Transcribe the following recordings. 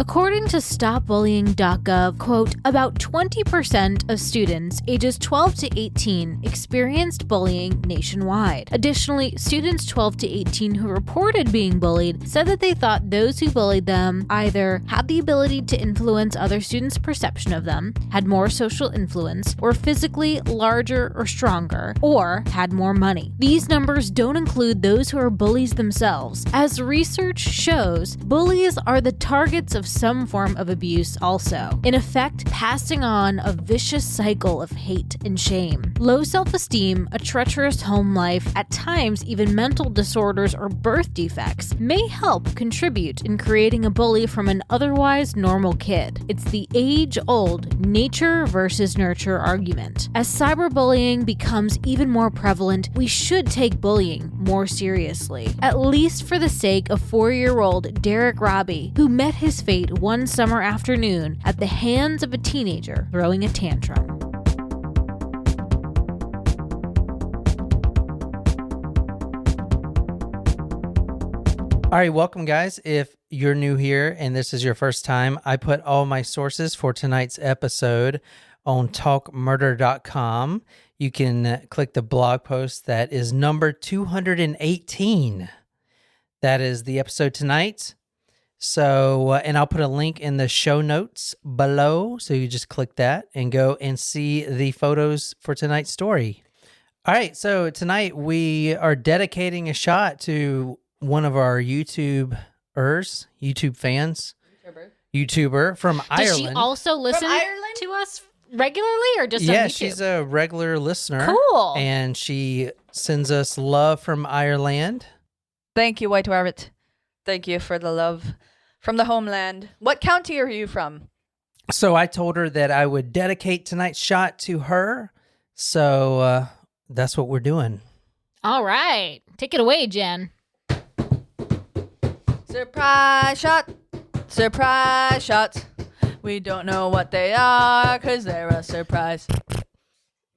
According to StopBullying.gov, quote, about 20% of students ages 12 to 18 experienced bullying nationwide. Additionally, students 12 to 18 who reported being bullied said that they thought those who bullied them either had the ability to influence other students' perception of them, had more social influence, were physically larger or stronger, or had more money. These numbers don't include those who are bullies themselves. As research shows, bullies are the targets of some form of abuse also, in effect passing on a vicious cycle of hate and shame. Low self-esteem, a treacherous home life, at times even mental disorders or birth defects may help contribute in creating a bully from an otherwise normal kid. It's the age-old nature versus nurture argument. As cyberbullying becomes even more prevalent, we should take bullying more seriously, at least for the sake of 4-year-old Derrick Robie, who met his fate one summer afternoon at the hands of a teenager throwing a tantrum. All right, welcome guys. If you're new here and this is your first time, I put all my sources for tonight's episode on talkmurder.com. You can click the blog post that is number 218. That is the episode tonight. So, and I'll put a link in the show notes below. So you just click that and go and see the photos for tonight's story. All right. So tonight we are dedicating a shot to one of our YouTube fans, YouTuber from Ireland. Does she also listen to us regularly or just on YouTube? Yeah, she's a regular listener. Cool. And she sends us love from Ireland. Thank you, White Rabbit. Thank you for the love from the homeland. What county are you from? So I told her that I would dedicate tonight's shot to her. So that's what we're doing. All right. Take it away, Jen. Surprise shot. Surprise shots. We don't know what they are because they're a surprise.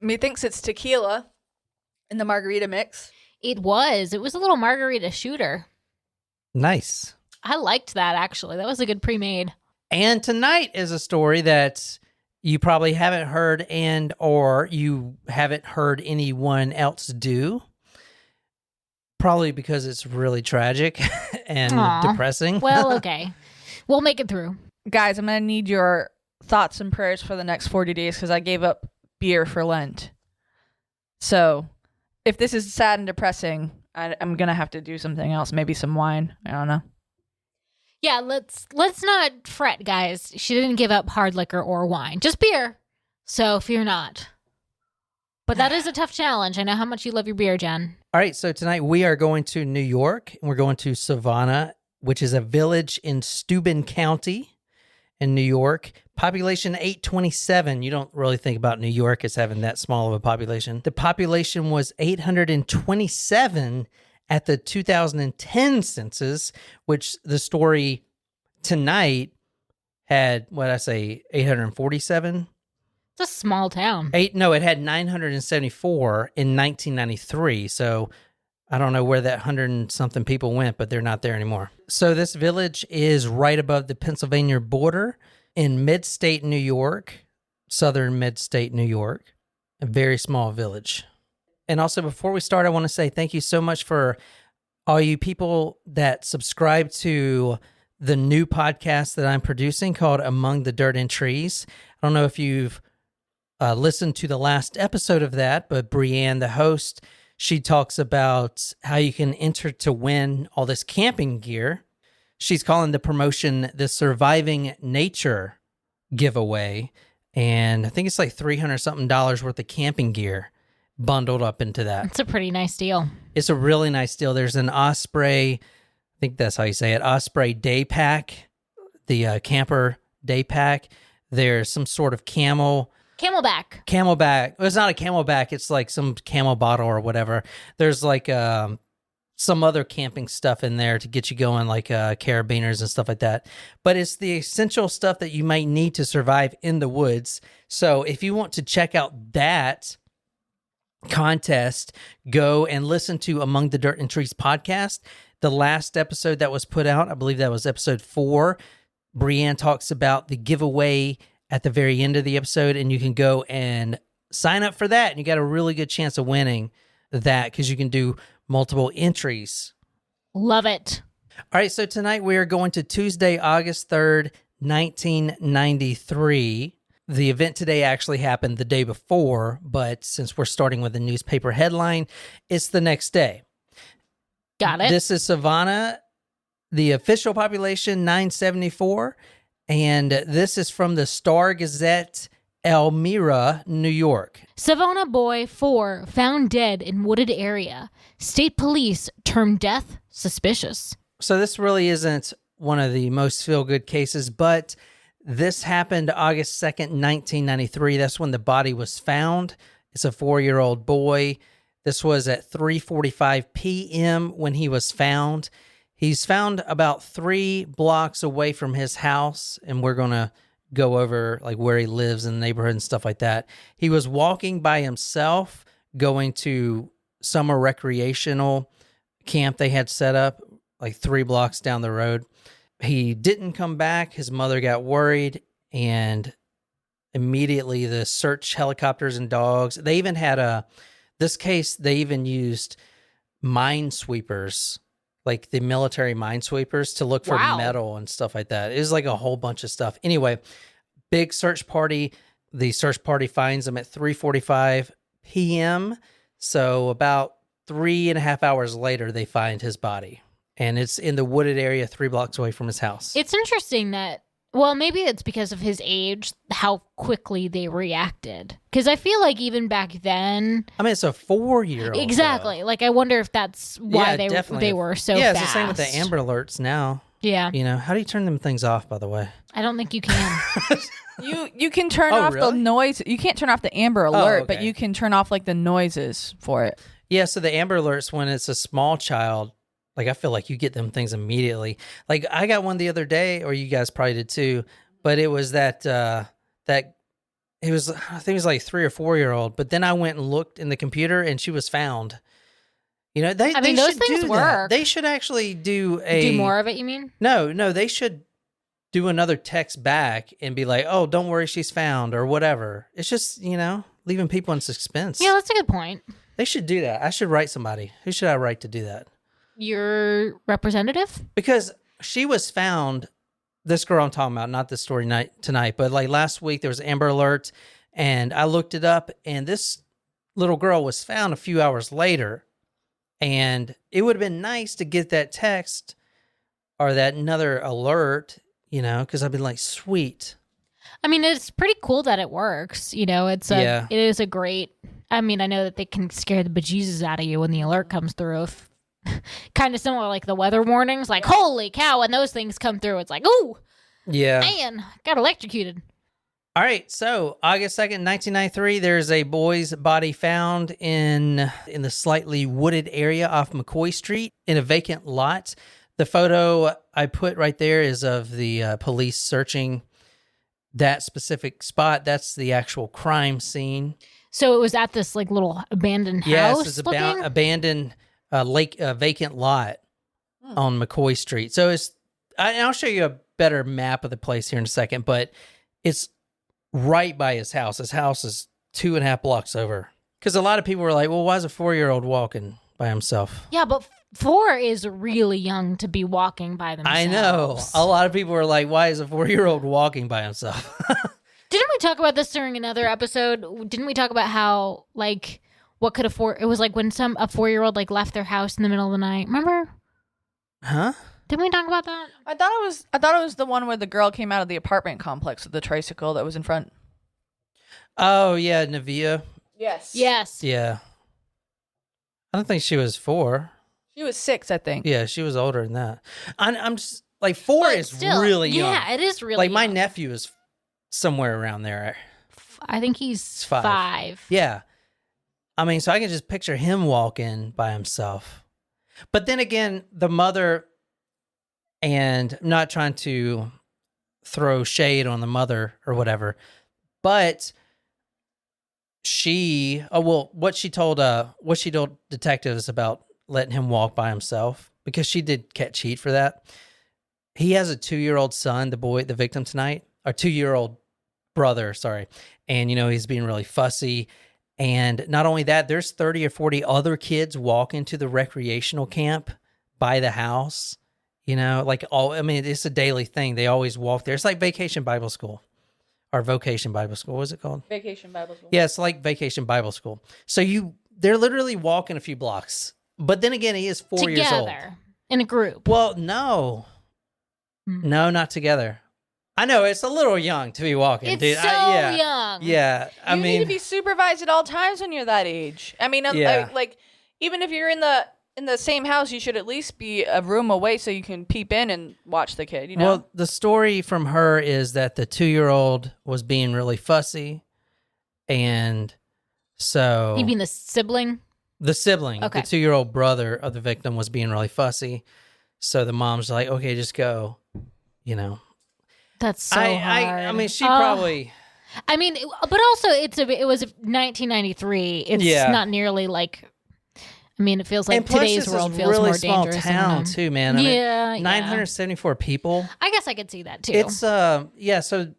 Methinks it's tequila in the margarita mix. It was a little margarita shooter. Nice. I liked that, actually. That was a good pre-made. And tonight is a story that you probably haven't heard and or you haven't heard anyone else do. Probably because it's really tragic and depressing. Well, okay. We'll make it through. Guys, I'm going to need your thoughts and prayers for the next 40 days because I gave up beer for Lent. So if this is sad and depressing, I'm going to have to do something else. Maybe some wine. I don't know. Yeah, let's not fret, guys. She didn't give up hard liquor or wine. Just beer. So fear not. But that is a tough challenge. I know how much you love your beer, Jen. All right, so tonight we are going to New York, and we're going to Savona, which is a village in Steuben County in New York. Population 827. You don't really think about New York as having that small of a population. The population was 827 at the 2010 census, which the story tonight had, 847? It's a small town. It had 974 in 1993. So I don't know where that 100 and something people went, but they're not there anymore. So this village is right above the Pennsylvania border in mid-state New York, southern mid-state New York, a very small village. And also before we start, I want to say thank you so much for all you people that subscribe to the new podcast that I'm producing called Among the Dirt and Trees. I don't know if you've listened to the last episode of that, but Brianne, the host, she talks about how you can enter to win all this camping gear. She's calling the promotion the Surviving Nature giveaway. And I think it's like $300-something worth of camping gear bundled up into that. It's a pretty nice deal. It's a really nice deal. There's an Osprey, I think that's how you say it, Osprey day pack, the camper day pack. There's some sort of Camelback. Well, it's not a Camelback. It's like some camel bottle or whatever. There's like some other camping stuff in there to get you going, like carabiners and stuff like that. But it's the essential stuff that you might need to survive in the woods. So if you want to check out that contest, go and listen to Among the Dirt and Trees podcast. The last episode that was put out, I believe that was episode 4. Brienne talks about the giveaway at the very end of the episode, and you can go and sign up for that, and you got a really good chance of winning that because you can do multiple entries. Love it. All right, so tonight we are going to Tuesday, August 3rd, 1993. The event today actually happened the day before, but since we're starting with a newspaper headline, it's the next day. Got it. This is Savona, the official population, 974, and this is from the Star-Gazette, Elmira, New York. Savona boy 4 found dead in wooded area. State police term death suspicious. So this really isn't one of the most feel-good cases, but this happened August 2nd, 1993. That's when the body was found. It's a 4-year-old boy. This was at 3:45 p.m. when he was found. He's found about 3 blocks away from his house, and we're going to go over like where he lives in the neighborhood and stuff like that. He was walking by himself, going to summer recreational camp they had set up like 3 blocks down the road. He didn't come back. His mother got worried, and immediately the search helicopters and dogs, they even had this case, they even used minesweepers, like the military minesweepers, to look for metal and stuff like that. It was like a whole bunch of stuff. Anyway, big search party. The search party finds him at 3:45 p.m. So about 3.5 hours later, they find his body. And it's in the wooded area 3 blocks away from his house. It's interesting that, well, maybe it's because of his age, how quickly they reacted. Because I feel like even back then... I mean, it's a 4-year-old. Exactly. Though. Like, I wonder if that's why they were so fast. Yeah, it's the same with the Amber Alerts now. Yeah. You know, how do you turn them things off, by the way? I don't think you can. You can turn off the noise. You can't turn off the Amber Alert, but you can turn off like the noises for it. Yeah, so the Amber Alerts, when it's a small child, like I feel like you get them things immediately. Like I got one the other day, or you guys probably did too, but it was that I think it was like 3 or 4-year-old. But then I went and looked in the computer, and she was found. You know, they those should things do work. That. They should actually do more of it. You mean? No, they should do another text back and be like, "Oh, don't worry, she's found," or whatever. It's just leaving people in suspense. Yeah, that's a good point. They should do that. I should write somebody. Who should I write to do that? Your representative? Because she was found, this girl I'm talking about, not this story tonight, but like last week there was Amber Alert, and I looked it up, and this little girl was found a few hours later, and it would have been nice to get that text or that another alert, because I've been like, sweet. I mean, it's pretty cool that it works. It is a great, I mean, I know that they can scare the bejesus out of you when the alert comes through. Kind of similar like the weather warnings, like, holy cow, when those things come through, it's like, ooh, yeah, man, got electrocuted. All right, so August 2nd, 1993, there's a boy's body found in the slightly wooded area off McCoy Street in a vacant lot. The photo I put right there is of the police searching that specific spot. That's the actual crime scene. So it was at this like little abandoned house. Yes, it's abandoned vacant lot on McCoy Street. So I'll show you a better map of the place here in a second, but it's right by his house. His house is 2.5 blocks over. Because a lot of people were like, well, why is a 4-year-old walking by himself? Yeah, but 4 is really young to be walking by themselves. I know. A lot of people were like, why is a 4-year-old walking by himself? Didn't we talk about this during another episode? Didn't we talk about how, like, what could it was like when a 4-year-old like left their house in the middle of the night. Remember? Huh? Didn't we talk about that? I thought it was the one where the girl came out of the apartment complex with the tricycle that was in front. Oh yeah, Navia. Yes. Yeah. I don't think she was 4. She was 6, I think. Yeah, she was older than that. I'm just like 4 but is still, really young. Yeah, it is really like my young. nephew is somewhere around there. I think he's 5. Yeah. I mean, so I can just picture him walking by himself. But then again, the mother, and I'm not trying to throw shade on the mother or whatever, but what she told detectives about letting him walk by himself, because she did catch heat for that. he has a 2-year-old son, the victim tonight, or 2-year-old brother, sorry. And, he's being really fussy. And not only that, there's 30 or 40 other kids walk into the recreational camp by the house. It's a daily thing. They always walk there. It's like Vacation Bible School or Vocation Bible School. What is it called? Vacation Bible School. Yeah, it's like Vacation Bible School. So they're literally walking a few blocks. But then again, he is 4 years old. Together, in a group. Well, no. No, not together. I know, it's a little young to be walking, It's dude. so young. Yeah, You need to be supervised at all times when you're that age. I mean, Yeah. like even if you're in the same house, you should at least be a room away so you can peep in and watch the kid. Well, the story from her is that the 2-year-old was being really fussy, and so You mean the sibling? the sibling, Okay. the 2-year-old brother of the victim, was being really fussy. So the mom's like, "Okay, just go," That's so hard. I mean, she probably. I mean, but also it was 1993. It's Yeah. not nearly like. I mean, it feels like And plus, today's this world is feels really more small dangerous. town too, man. I mean, Yeah, 974 people. I guess I could see that too. It's So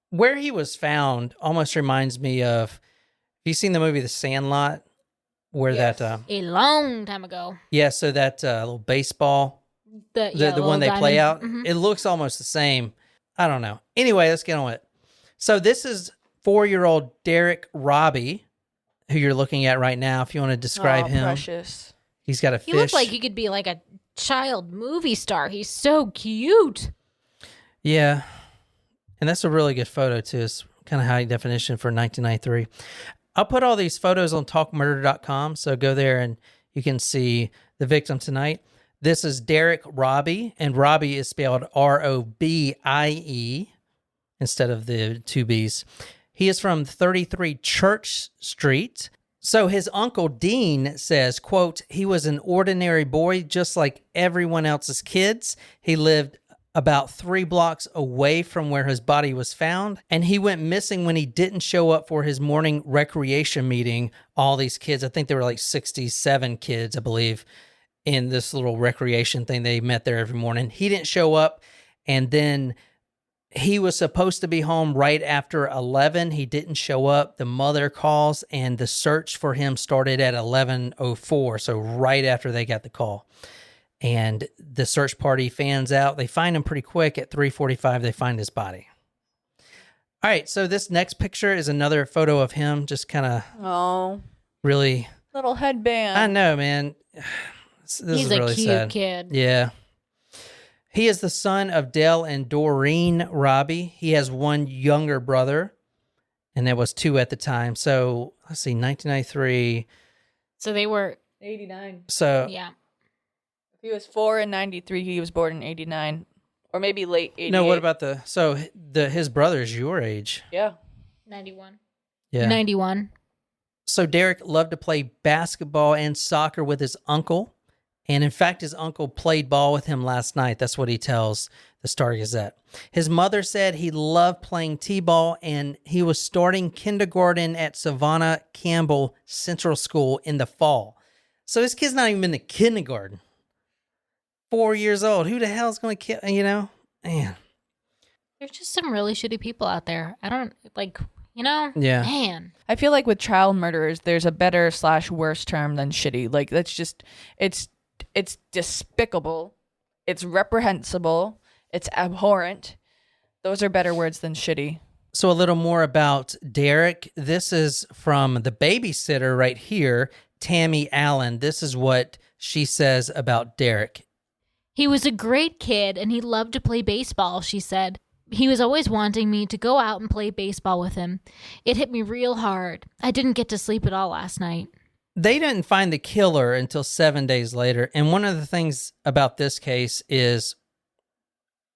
where he was found almost reminds me of. Have you seen the movie The Sandlot? Where Yes. that a long time ago. so that little baseball, the little one they play out, diamond. Mhm. it looks almost the same. I don't know. Anyway, let's get on with it. So this is 4-year-old Derrick Robie, who you're looking at right now. If you want to describe him, Precious. he's got a fish. He looks like he could be like a child movie star. He's so cute. Yeah, and that's a really good photo too. It's kind of high definition for 1993. I'll put all these photos on talkmurder.com, so go there and you can see the victim tonight. This is Derrick Robie, and Robbie is spelled Robie instead of the 2 B's. He is from 33 Church Street. So his uncle Dean says, quote, "He was an ordinary boy just like everyone else's kids. He lived about 3 blocks away from where his body was found, and he went missing when he didn't show up for his morning recreation meeting." All these kids, I think there were like 67 kids, I believe, in this little recreation thing. They met there every morning. He didn't show up, and then he was supposed to be home right after 11. He didn't show up. The mother calls, and the search for him started at 11:04, so right after they got the call. And the search party fans out. They find him pretty quick. At 3:45, they find his body. All right, so this next picture is another photo of him, just kind of really... Little headband. I know, man. This He's is a really cute sad. kid. Yeah. He is the son of Dell and Doreen Robbie. He has one younger brother, and there was 2 at the time. So, let's see, 1993. So they were 89. So, yeah. If he was 4 in 93, he was born in 89. Or maybe late 88. no, what about his brother's your age? Yeah. 91. Yeah. 91. So Derrick loved to play basketball and soccer with his uncle. And in fact, his uncle played ball with him last night. That's what he tells the Star Gazette. His mother said he loved playing t-ball, and he was starting kindergarten at Savona Campbell Central School in the fall. So this kid's not even been to kindergarten. 4 years old. Who the hell's going to kill, man. There's just some really shitty people out there. I don't, Yeah. man. I feel like with child murderers, there's a better / worse term than shitty. Like, that's just, it's despicable. It's reprehensible. It's abhorrent. Those are better words than shitty. So a little more about Derrick. This is from the babysitter right here, Tammy Allen. This is what she says about Derrick. He was a great kid and he loved to play baseball, she said. He was always wanting me to go out and play baseball with him. It hit me real hard. I didn't get to sleep at all last night. They didn't find the killer until 7 days later. And one of the things about this case is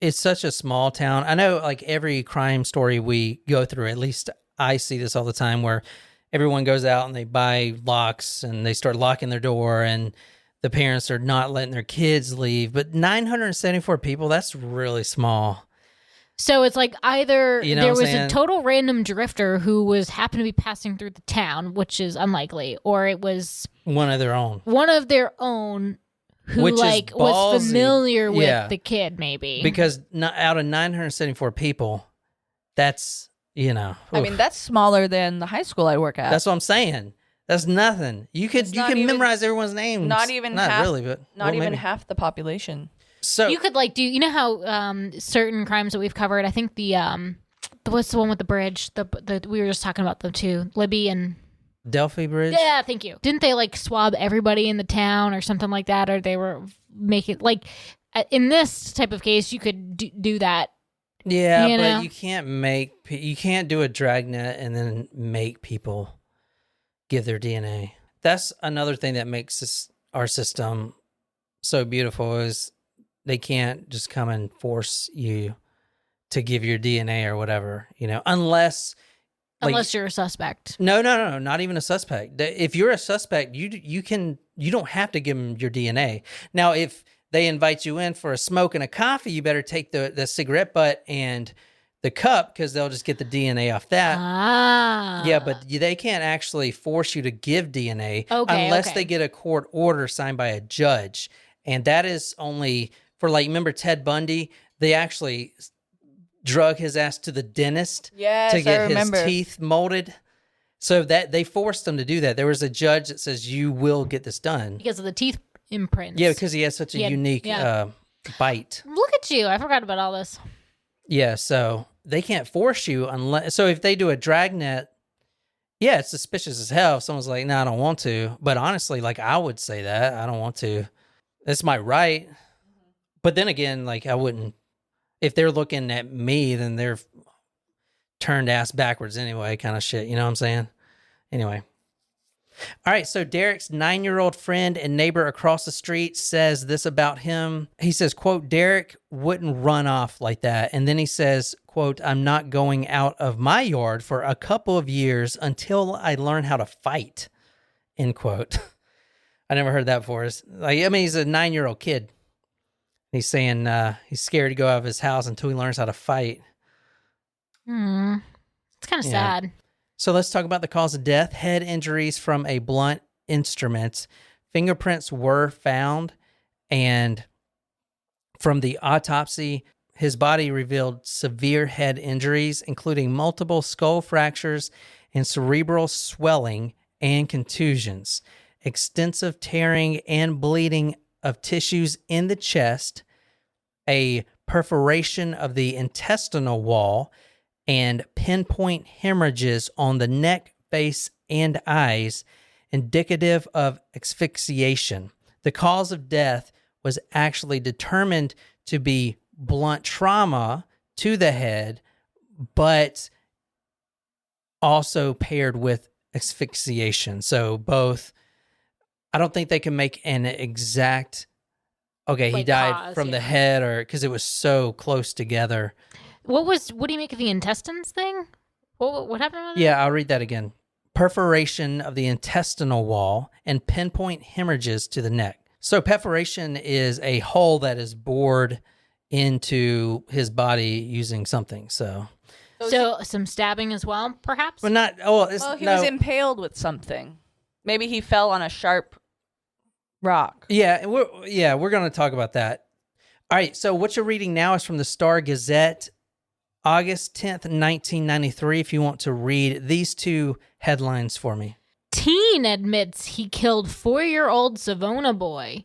it's such a small town. I know, like, every crime story we go through, at least I see this all the time, where everyone goes out and they buy locks and they start locking their door and the parents are not letting their kids leave. But 974 people, that's really small. So it's like either You know there what I'm was a saying? total random drifter who happened to be passing through the town, which is unlikely, or it was One of their own. one of their own who Which is like was ballsy. familiar with Yeah. the kid, maybe. Because out of 974 people, that's, I mean, oof. that's smaller than the high school I work at. That's what I'm saying. That's nothing. You It's not can even- memorize everyone's names. not even not half- really, but not well, even maybe. half the population. So you could like do, you know how certain crimes that we've covered, I think the what's the one with the bridge? The we were just talking about them too. Libby and Delphi Bridge. yeah, thank you. Didn't they like swab everybody in the town or something like that? Or they were making like in this type of case, you could do that. Yeah, You but know? you can't do a dragnet and then make people give their DNA. That's another thing that makes our system so beautiful is they can't just come and force you to give your DNA or whatever, unless You're a suspect. No, not even a suspect. If you're a suspect, you don't have to give them your DNA. Now, if they invite you in for a smoke and a coffee, you better take the cigarette butt and the cup because they'll just get the DNA off that. Ah. Yeah, but they can't actually force you to give DNA unless they get a court order signed by a judge. And that is only for remember Ted Bundy? They actually drug his ass to the dentist Yes, to get I remember. his teeth molded. So that they forced him to do that. There was a judge that says you will get this done. Because of the teeth imprints. Yeah, because he has such a unique bite. Look at you. I forgot about all this. Yeah, so they can't force you unless. So if they do a dragnet, yeah, it's suspicious as hell. If someone's like, "No, I don't want to," but honestly, I would say that I don't want to. It's my right. But then again, I wouldn't. If they're looking at me, then they're turned ass backwards anyway, kind of shit. You know what I'm saying? Anyway. All right, so Derrick's 9-year-old friend and neighbor across the street says this about him. He says, quote, "Derrick wouldn't run off like that." And then he says, quote, "I'm not going out of my yard for a couple of years until I learn how to fight," end quote. I never heard that before. He's a 9-year-old kid. He's saying he's scared to go out of his house until he learns how to fight. It's kind of sad. So let's talk about the cause of death. Head injuries from a blunt instrument. Fingerprints were found, and from the autopsy, his body revealed severe head injuries, including multiple skull fractures and cerebral swelling and contusions, extensive tearing and bleeding of tissues in the chest, a perforation of the intestinal wall, and pinpoint hemorrhages on the neck, face, and eyes, indicative of asphyxiation. The cause of death was actually determined to be blunt trauma to the head, but also paired with asphyxiation. So both, I don't think they can make an exact, he died cause, from the head, or because it was so close together. What do you make of the intestines thing? What happened with it? Yeah, I'll read that again. Perforation of the intestinal wall and pinpoint hemorrhages to the neck. So perforation is a hole that is bored into his body using something. So some stabbing as well, perhaps? but not. Oh, He was impaled with something. Maybe he fell on a sharp rock. Yeah, we're going to talk about that. All right. So what you're reading now is from the Star Gazette, August 10th, 1993. If you want to read these two headlines for me. Teen admits he killed 4-year-old Savona boy.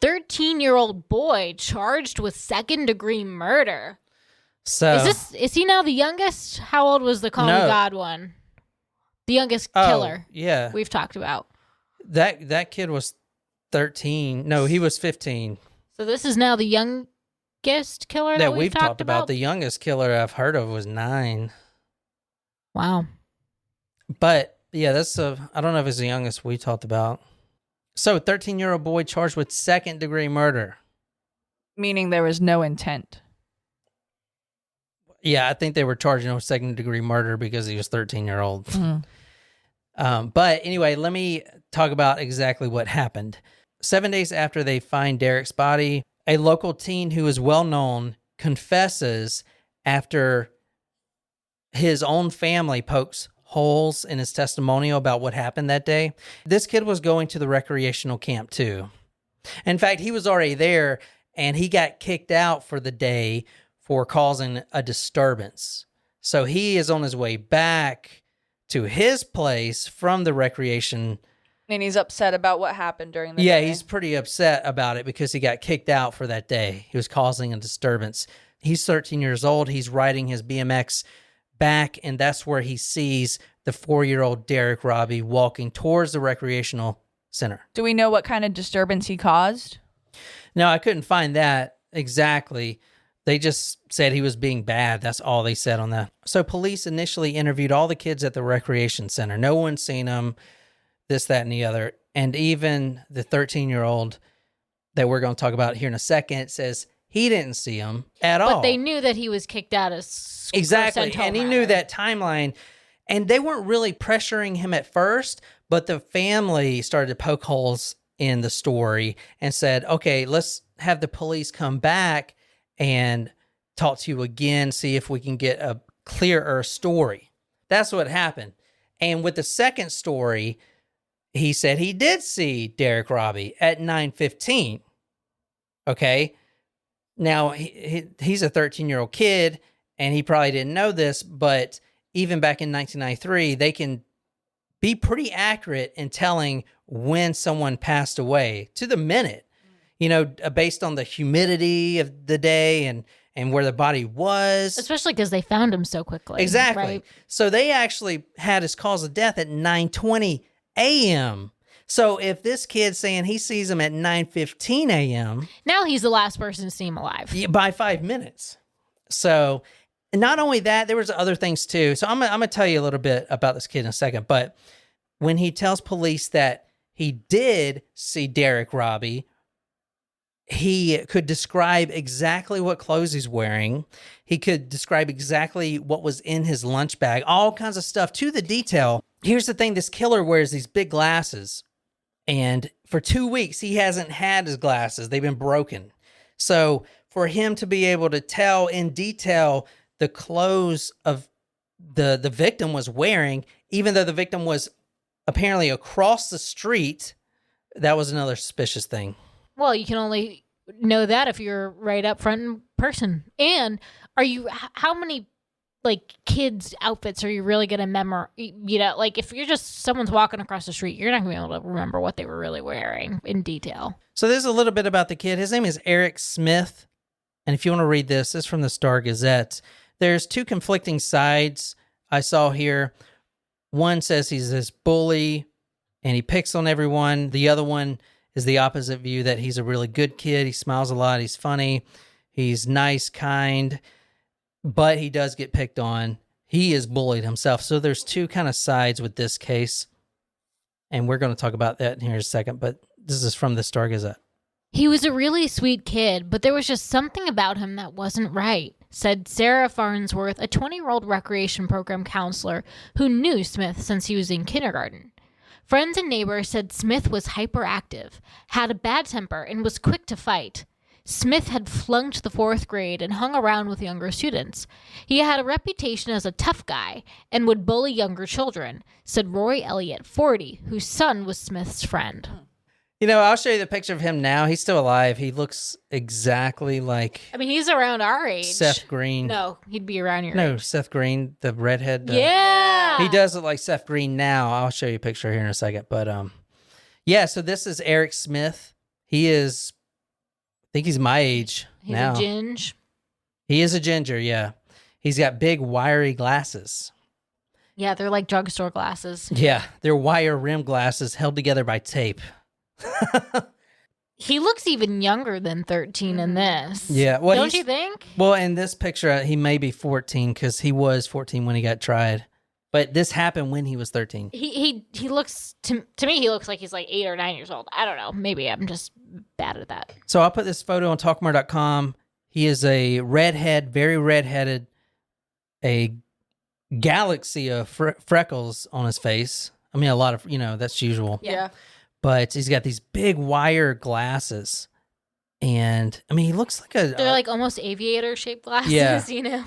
13-year-old boy charged with second-degree murder. So Is he now the youngest? How old was the Call Me God one? The youngest killer. Yeah, we've talked about. That kid was 13. No, he was 15. So this is now the youngest killer that we've talked about. The youngest killer I've heard of was 9. Wow. But yeah, I don't know if it's the youngest we talked about. So 13-year-old boy charged with second-degree murder. Meaning there was no intent. Yeah, I think they were charging him with second-degree murder because he was 13-year-old. Mm. But anyway, let me talk about exactly what happened. 7 days after they find Derrick's body, a local teen who is well known confesses after his own family pokes holes in his testimonial about what happened that day. This kid was going to the recreational camp too. In fact, he was already there, and he got kicked out for the day for causing a disturbance. So he is on his way back to his place from the recreation. And he's upset about what happened during the Yeah, day. he's pretty upset about it because he got kicked out for that day. He was causing a disturbance. He's 13 years old. He's riding his BMX back, and that's where he sees the 4-year-old Derrick Robie walking towards the recreational center. Do we know what kind of disturbance he caused? No, I couldn't find that exactly. They just said he was being bad. That's all they said on that. So police initially interviewed all the kids at the recreation center. No one's seen him, this, that, and the other. And even the 13-year-old that we're going to talk about here in a second says he didn't see him at all. But they knew that he was kicked out of school. Exactly. And he knew that timeline. And they weren't really pressuring him at first, but the family started to poke holes in the story and said, okay, let's have the police come back and talk to you again, see if we can get a clearer story. That's what happened. And with the second story, he said he did see Derrick Robie at 9:15. Okay. Now, he's a 13-year-old kid, and he probably didn't know this, but even back in 1993, they can be pretty accurate in telling when someone passed away to the minute, based on the humidity of the day and where the body was. Especially because they found him so quickly. Exactly. Right? So they actually had his cause of death at 9:20 a.m. So if this kid's saying he sees him at 9:15 a.m. Now he's the last person to see him alive. by 5 minutes. So not only that, there was other things too. So I'm going to tell you a little bit about this kid in a second. But when he tells police that he did see Derrick Robie, he could describe exactly what clothes he's wearing. He could describe exactly what was in his lunch bag, all kinds of stuff to the detail. Here's the thing. This killer wears these big glasses, and for 2 weeks, he hasn't had his glasses. They've been broken. So for him to be able to tell in detail the clothes of the victim was wearing, even though the victim was apparently across the street, that was another suspicious thing. Well, you can only know that if you're right up front in person. And how many kids' outfits are you really going to memorize? If you're just someone's walking across the street, you're not going to be able to remember what they were really wearing in detail. So there's a little bit about the kid. His name is Eric Smith. And if you want to read this is from the Star Gazette. There's two conflicting sides I saw here. One says he's this bully and he picks on everyone. The other one is the opposite view, that he's a really good kid. He smiles a lot. He's funny. He's nice, kind, but he does get picked on. He is bullied himself. So there's two kind of sides with this case. And we're going to talk about that in here in a second, but this is from the Star Gazette. He was a really sweet kid, but there was just something about him that wasn't right, said Sarah Farnsworth, a 20-year-old recreation program counselor who knew Smith since he was in kindergarten. Friends and neighbors said Smith was hyperactive, had a bad temper, and was quick to fight. Smith had flunked the 4th grade and hung around with younger students. He had a reputation as a tough guy and would bully younger children, said Roy Elliott, 40, whose son was Smith's friend. I'll show you the picture of him now. He's still alive. He looks exactly like... he's around our age. Seth Green. No, he'd be around your age. No, Seth Green, the redhead. Yeah! He does look like Seth Green now. I'll show you a picture here in a second. But, so this is Eric Smith. He is... I think he's my age now. He's a ginge. He is a ginger, yeah. He's got big, wiry glasses. Yeah, they're like drugstore glasses. Yeah, they're wire rim glasses held together by tape. He looks even younger than 13 in this. Yeah. Well, don't you think? Well, in this picture, he may be 14 because he was 14 when he got tried. But this happened when he was 13. He looks, to me, he looks like he's like 8 or 9 years old. I don't know. Maybe I'm just bad at that. So I'll put this photo on talkmore.com. He is a redhead, very redheaded, a galaxy of freckles on his face. A lot of, that's usual. Yeah. But he's got these big wire glasses. And, he looks like they're like almost aviator-shaped glasses, Yeah.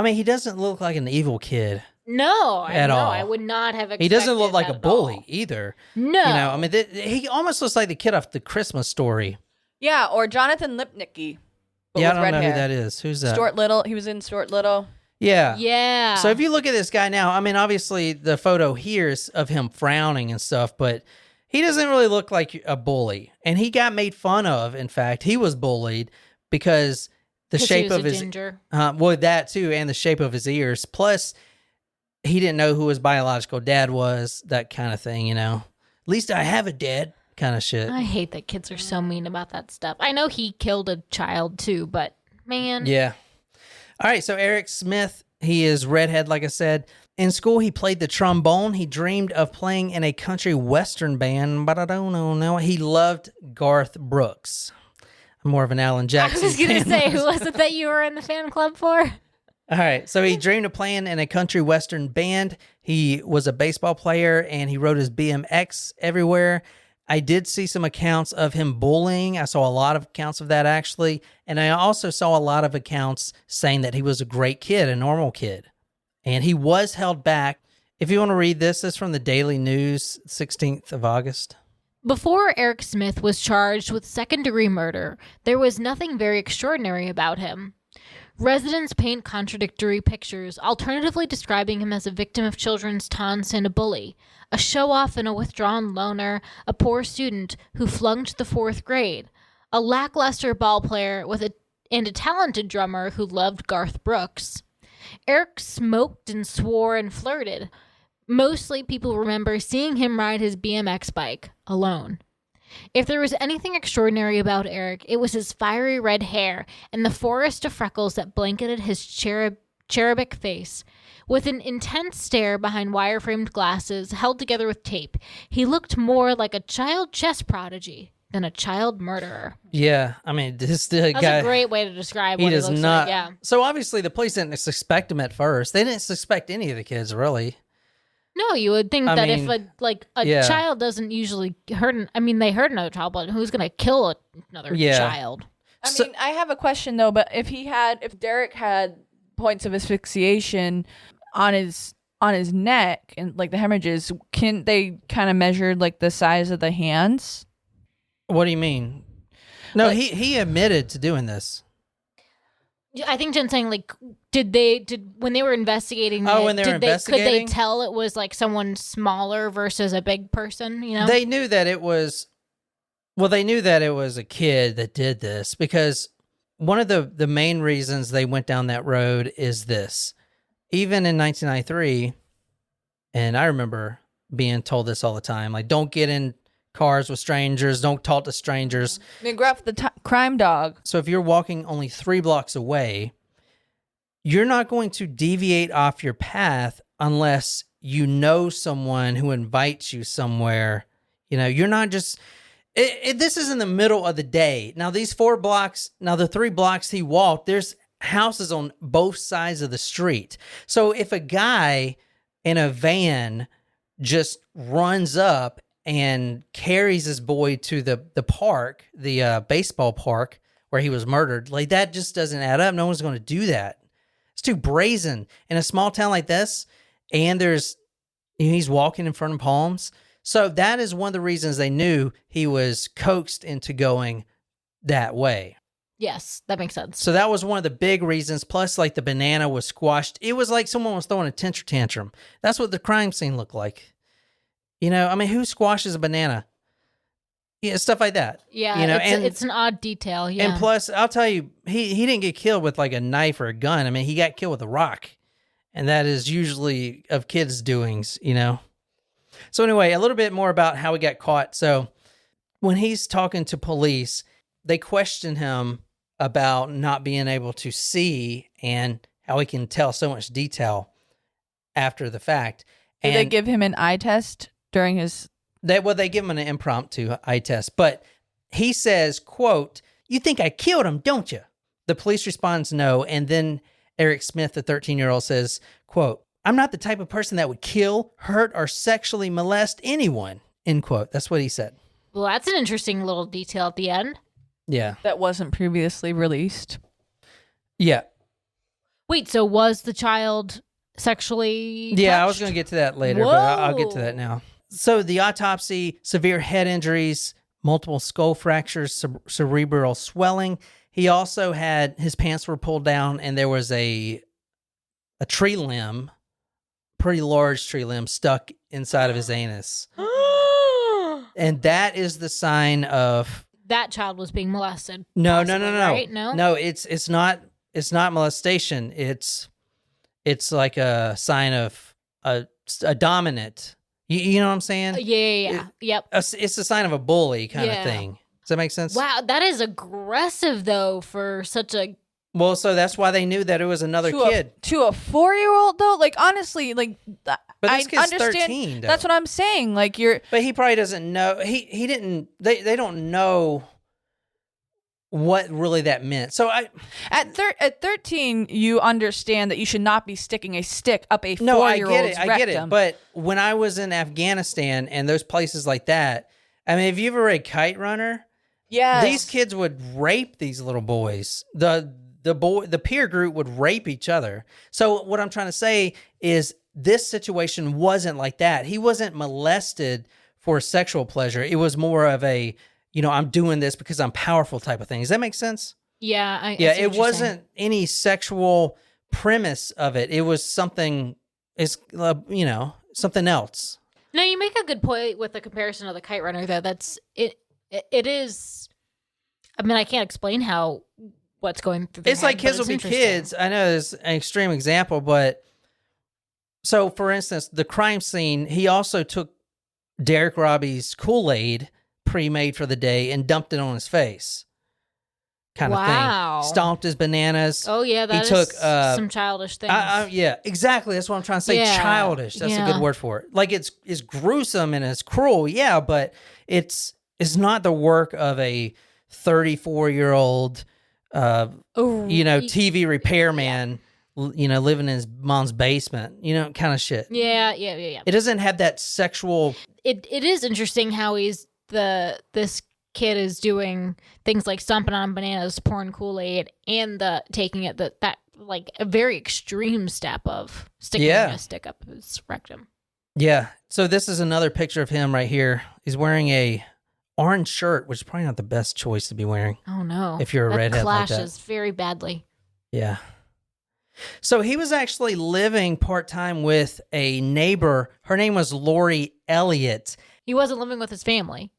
He doesn't look like an evil kid. No, at all. I would not have expected. He doesn't look like a that at bully all. either. No. He almost looks like the kid off the Christmas Story. Yeah, or Jonathan Lipnicki. But Yeah, I with don't red know hair. who that is. Who's that? Stuart Little. He was in Stuart Little. Yeah. Yeah. So if you look at this guy now, I mean, obviously the photo here is of him frowning and stuff, but he doesn't really look like a bully. And he got made fun of. In fact, he was bullied because the 'Cause he shape was of a his ginger. well, that too, and the shape of his ears. Plus, he didn't know who his biological dad was. That kind of thing, you know. At least I have a dad, kind of shit. I hate that kids are so mean about that stuff. I know he killed a child too, but man. Yeah. All right, so Eric Smith, he is redhead, like I said. In school, he played the trombone. He dreamed of playing in a country western band, but I don't know now. He loved Garth Brooks. I'm more of an Alan I Jackson was going to fan. say, who was it that you were in the fan club for? All right, so he dreamed of playing in a country western band. He was a baseball player, and he rode his BMX everywhere. I did see some accounts of him bullying. I saw a lot of accounts of that, actually. And I also saw a lot of accounts saying that he was a great kid, a normal kid. And he was held back. If you want to read this is from the Daily News, 16th of August. Before Eric Smith was charged with second-degree murder, there was nothing very extraordinary about him. Residents paint contradictory pictures, alternatively describing him as a victim of children's taunts and a bully, a show-off and a withdrawn loner, a poor student who flunked the 4th grade, a lackluster ball player and a talented drummer who loved Garth Brooks. Eric smoked and swore and flirted. Mostly people remember seeing him ride his BMX bike alone. If there was anything extraordinary about Eric, it was his fiery red hair and the forest of freckles that blanketed his cherubic face. With an intense stare behind wire-framed glasses held together with tape, he looked more like a child chess prodigy than a child murderer. Yeah, I mean, this That's guy... a great way to describe He what he does looks not... like, yeah. So obviously the police didn't suspect him at first. They didn't suspect any of the kids, really. No, you would think that if a yeah. child doesn't usually hurt, they hurt another child, but who's going to kill another child? I mean, I have a question though, but if Derrick had points of asphyxiation on his neck and like the hemorrhages, can they kind of measure like the size of the hands? What do you mean? No, Like- he admitted to doing this. I think Jen's saying, like, when they were investigating when they were could they investigating? tell it was like someone smaller versus a big person, you know? They knew that it was a kid that did this because one of the main reasons they went down that road is this. Even in 1993, and I remember being told this all the time, like, don't get in cars with strangers, don't talk to strangers. I mean, Gruff the crime dog. So if you're walking only 3 blocks away, you're not going to deviate off your path unless you know someone who invites you somewhere. You know, you're not just... this is in the middle of the day. Now, the 3 blocks he walked, there's houses on both sides of the street. So if a guy in a van just runs up and carries his boy to the park, the baseball park where he was murdered, like, that just doesn't add up. No one's going to do that. It's too brazen. In a small town like this, and he's walking in front of palms. So that is one of the reasons they knew he was coaxed into going that way. Yes, that makes sense. So that was one of the big reasons. Plus, like, the banana was squashed. It was like someone was throwing a temper tantrum. That's what the crime scene looked like. You know, I mean, who squashes a banana? Yeah, stuff like that. Yeah, you know, it's an odd detail. Yeah, And plus, I'll tell you, he didn't get killed with like a knife or a gun. I mean, he got killed with a rock. And that is usually of kids' doings, you know. So anyway, a little bit more about how he got caught. So when he's talking to police, they question him about not being able to see and how he can tell so much detail after the fact. Did they give him an eye test during his... They give him an impromptu eye test. But he says, quote, "You think I killed him, don't you?" The police responds no. And then Eric Smith, the 13-year-old, says, quote, "I'm not the type of person that would kill, hurt, or sexually molest anyone," end quote. That's what he said. Well, that's an interesting little detail at the end. Yeah. that wasn't previously released? Yeah. Wait, so was the child sexually Yeah, I was touched? going to get to that later, but I'll get to Whoa. that now. So the autopsy, severe head injuries, multiple skull fractures, cerebral swelling. He also had, his pants were pulled down, and there was a tree limb, pretty large tree limb, stuck inside of his anus. And that is the sign of... That child was being molested. No. Right? No? No, it's not molestation. It's like a sign of a dominant. You know what I'm saying? Yeah. Yep. It's a sign of a bully kind of thing. Does that make sense? Wow, that is aggressive, though, for such a... Well, so that's why they knew that it was another kid. To a 4-year-old, though? Like, honestly, like... But this kid's understand, 13, though. That's what I'm saying. Like, you're... But he probably doesn't know. He didn't... They don't know what really that meant. So At 13, you understand that you should not be sticking a stick up a 4-year-old's No, I get it. rectum. I get it. But when I was in Afghanistan and those places like that, I mean, have you ever read Kite Runner? Yes. These kids would rape these little boys. The peer group would rape each other. So what I'm trying to say is this situation wasn't like that. He wasn't molested for sexual pleasure. It was more of a, I'm doing this because I'm powerful type of thing. Does that make sense? Yeah. It wasn't any sexual premise of it. It was something, something else. No, you make a good point with the comparison of the Kite Runner, though. That's it. It is. I mean, I can't explain what's going through. It's like kids will be kids. I know it's an extreme example, but so for instance, the crime scene, he also took Derrick Robie's Kool-Aid pre-made for the day and dumped it on his face. Kind of thing. Stomped his bananas. Oh yeah, that took some childish things. Yeah, exactly. That's what I'm trying to say. Yeah. Childish. That's a good word for it. Like it's gruesome and it's cruel. Yeah, but it's not the work of a 34-year-old, TV repairman. Living in his mom's basement. Kind of shit. Yeah. It doesn't have that sexual. It is interesting how this kid is doing things like stomping on bananas, pouring Kool-Aid, and taking it that like a very extreme step of sticking a stick up his rectum. Yeah. So this is another picture of him right here. He's wearing a orange shirt, which is probably not the best choice to be wearing. Oh no! If you're a redhead like that, clashes very badly. Yeah. So he was actually living part-time with a neighbor. Her name was Lori Elliott. He wasn't living with his family.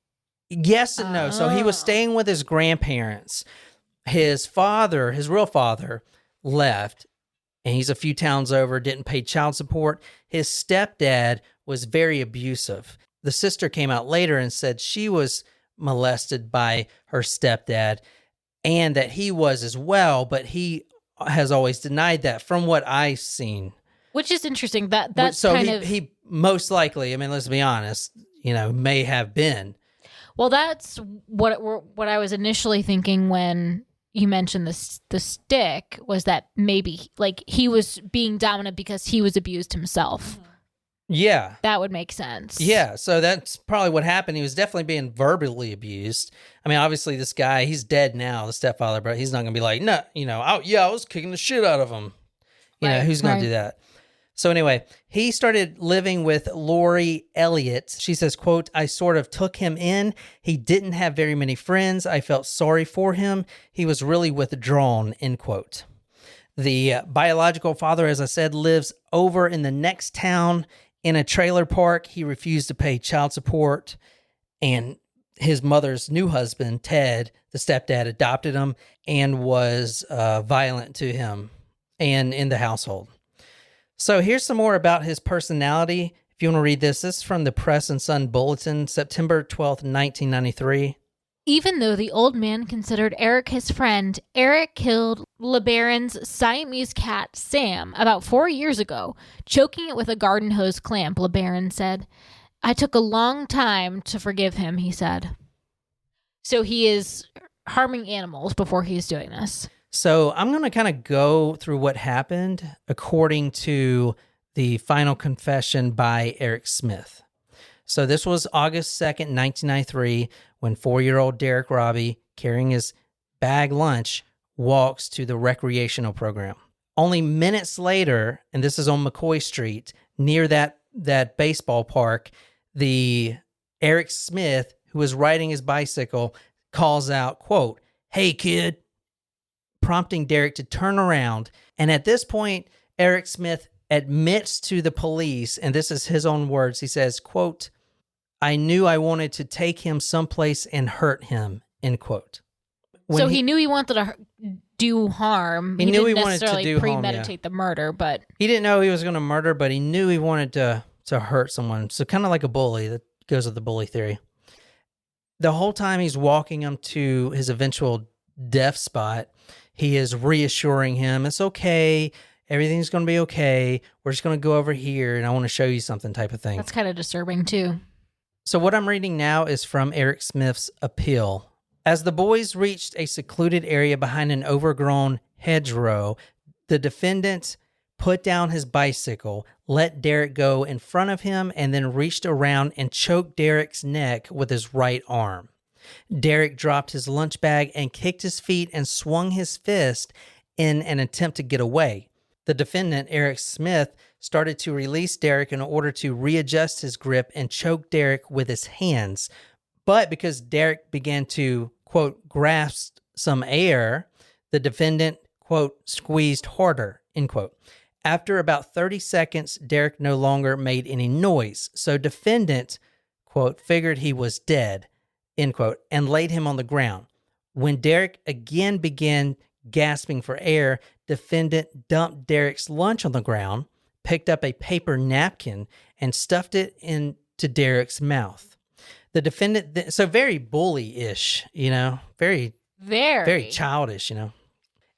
Yes and no. So he was staying with his grandparents. His real father, left, and he's a few towns over, didn't pay child support. His stepdad was very abusive. The sister came out later and said she was molested by her stepdad and that he was as well, but he has always denied that from what I've seen. Which is interesting. That's so kind of... he most likely, I mean, let's be honest, may have been. Well, that's what I was initially thinking when you mentioned the stick, was that maybe like he was being dominant because he was abused himself. Yeah. That would make sense. Yeah, so that's probably what happened. He was definitely being verbally abused. I mean, obviously this guy, he's dead now, the stepfather, but he's not going to be like, no, I was kicking the shit out of him. Who's going to do that? So anyway, he started living with Lori Elliott. She says, quote, "I sort of took him in. He didn't have very many friends. I felt sorry for him. He was really withdrawn," end quote. The biological father, as I said, lives over in the next town in a trailer park. He refused to pay child support, and his mother's new husband, Ted, the stepdad, adopted him and was violent to him and in the household. So here's some more about his personality. If you want to read this is from the Press and Sun Bulletin, September 12th, 1993. Even though the old man considered Eric his friend, Eric killed LeBaron's Siamese cat, Sam, about 4 years ago, choking it with a garden hose clamp, LeBaron said. "I took a long time to forgive him," he said. So he is harming animals before he's doing this. So I'm going to kind of go through what happened according to the final confession by Eric Smith. So this was August 2nd, 1993, when 4-year-old Derrick Robie, carrying his bag lunch, walks to the recreational program. Only minutes later, and this is on McCoy Street, near that baseball park, the Eric Smith, who was riding his bicycle, calls out, quote, "Hey, kid," prompting Derrick to turn around. And at this point, Eric Smith admits to the police, and this is his own words. He says, quote, "I knew I wanted to take him someplace and hurt him," end quote. So he knew he wanted to do harm. He knew he didn't wanted to necessarily do harm, premeditate the murder, but he didn't know he was going to murder, but he knew he wanted to hurt someone. So kind of like a bully. That goes with the bully theory. The whole time he's walking him to his eventual death spot, he is reassuring him, "It's okay. Everything's going to be okay. We're just going to go over here, and I want to show you something," type of thing. that's kind of disturbing too. So what I'm reading now is from Eric Smith's appeal. As the boys reached a secluded area behind an overgrown hedgerow, the defendant put down his bicycle, let Derrick go in front of him, and then reached around and choked Derrick's neck with his right arm. Derrick dropped his lunch bag and kicked his feet and swung his fist in an attempt to get away. The defendant, Eric Smith, started to release Derrick in order to readjust his grip and choke Derrick with his hands. But because Derrick began to, quote, grasp some air, the defendant, quote, squeezed harder, end quote. After about 30 seconds, Derrick no longer made any noise. So defendant, quote, figured he was dead, end quote, and laid him on the ground. When Derrick again began gasping for air, defendant dumped Derrick's lunch on the ground, picked up a paper napkin, and stuffed it into Derrick's mouth. The defendant, so very bully-ish, very childish,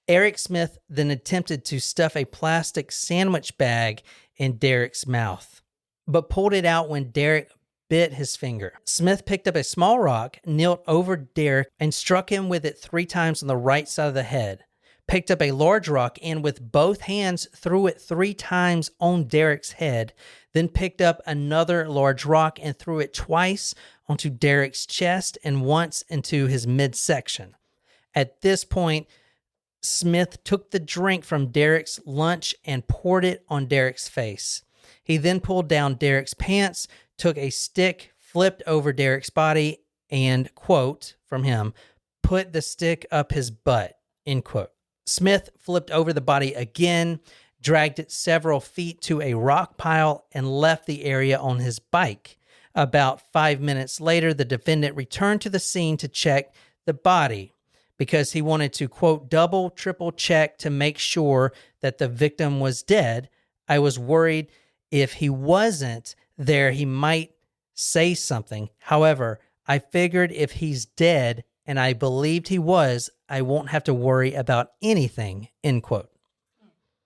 Eric Smith then attempted to stuff a plastic sandwich bag in Derrick's mouth, but pulled it out when Derrick bit his finger. Smith picked up a small rock, knelt over Derrick, and struck him with it 3 times on the right side of the head. Picked up a large rock and with both hands threw it 3 times on Derrick's head, then picked up another large rock and threw it twice onto Derrick's chest and once into his midsection. At this point, Smith took the drink from Derrick's lunch and poured it on Derrick's face. He then pulled down Derrick's pants, took a stick, flipped over Derrick's body, and, quote, from him, put the stick up his butt, end quote. Smith flipped over the body again, dragged it several feet to a rock pile, and left the area on his bike. About 5 minutes later, the defendant returned to the scene to check the body because he wanted to, quote, double, triple check to make sure that the victim was dead. I was worried if he wasn't there, he might say something. However, I figured if he's dead, and I believed he was, I won't have to worry about anything, end quote.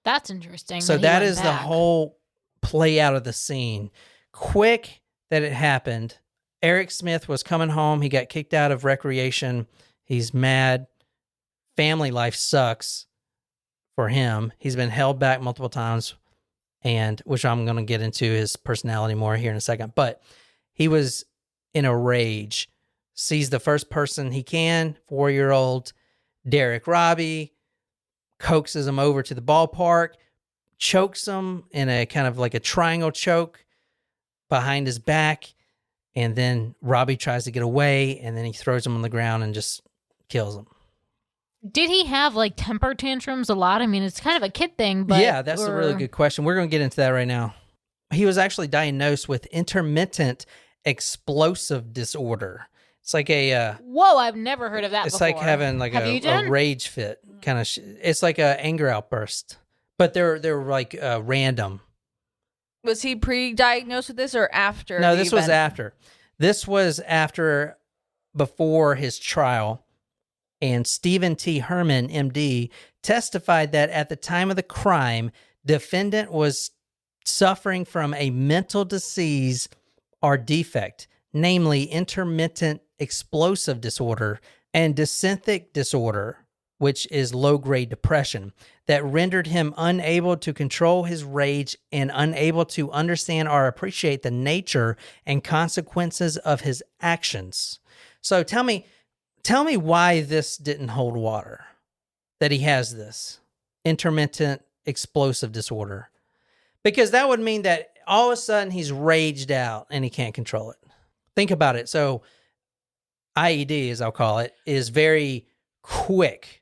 That's interesting. So that is the whole play out of the scene. Quick that it happened. Eric Smith was coming home. He got kicked out of recreation. He's mad. Family life sucks for him. He's been held back multiple times, and which I'm going to get into his personality more here in a second. But he was in a rage. Sees the first person he can, 4-year-old Derrick Robie, coaxes him over to the ballpark, chokes him in a kind of like a triangle choke behind his back, and then Robie tries to get away, and then he throws him on the ground and just kills him. Did he have like temper tantrums a lot? I mean, it's kind of a kid thing, but yeah, that's a really good question. We're going to get into that right now. He was actually diagnosed with intermittent explosive disorder. It's like a whoa! I've never heard of that. It's before. like having like a rage fit kind of. It's like a anger outburst, but they're like random. Was he pre-diagnosed with this or after? No, this was after. This was after, before his trial, and Stephen T. Herman, MD, testified that at the time of the crime, defendant was suffering from a mental disease or defect, namely intermittent explosive disorder and dysenthic disorder, which is low-grade depression, that rendered him unable to control his rage and unable to understand or appreciate the nature and consequences of his actions. So tell me why this didn't hold water, that he has this intermittent explosive disorder. Because that would mean that all of a sudden he's raged out and he can't control it. Think about it. So IED, as I'll call it, is very quick.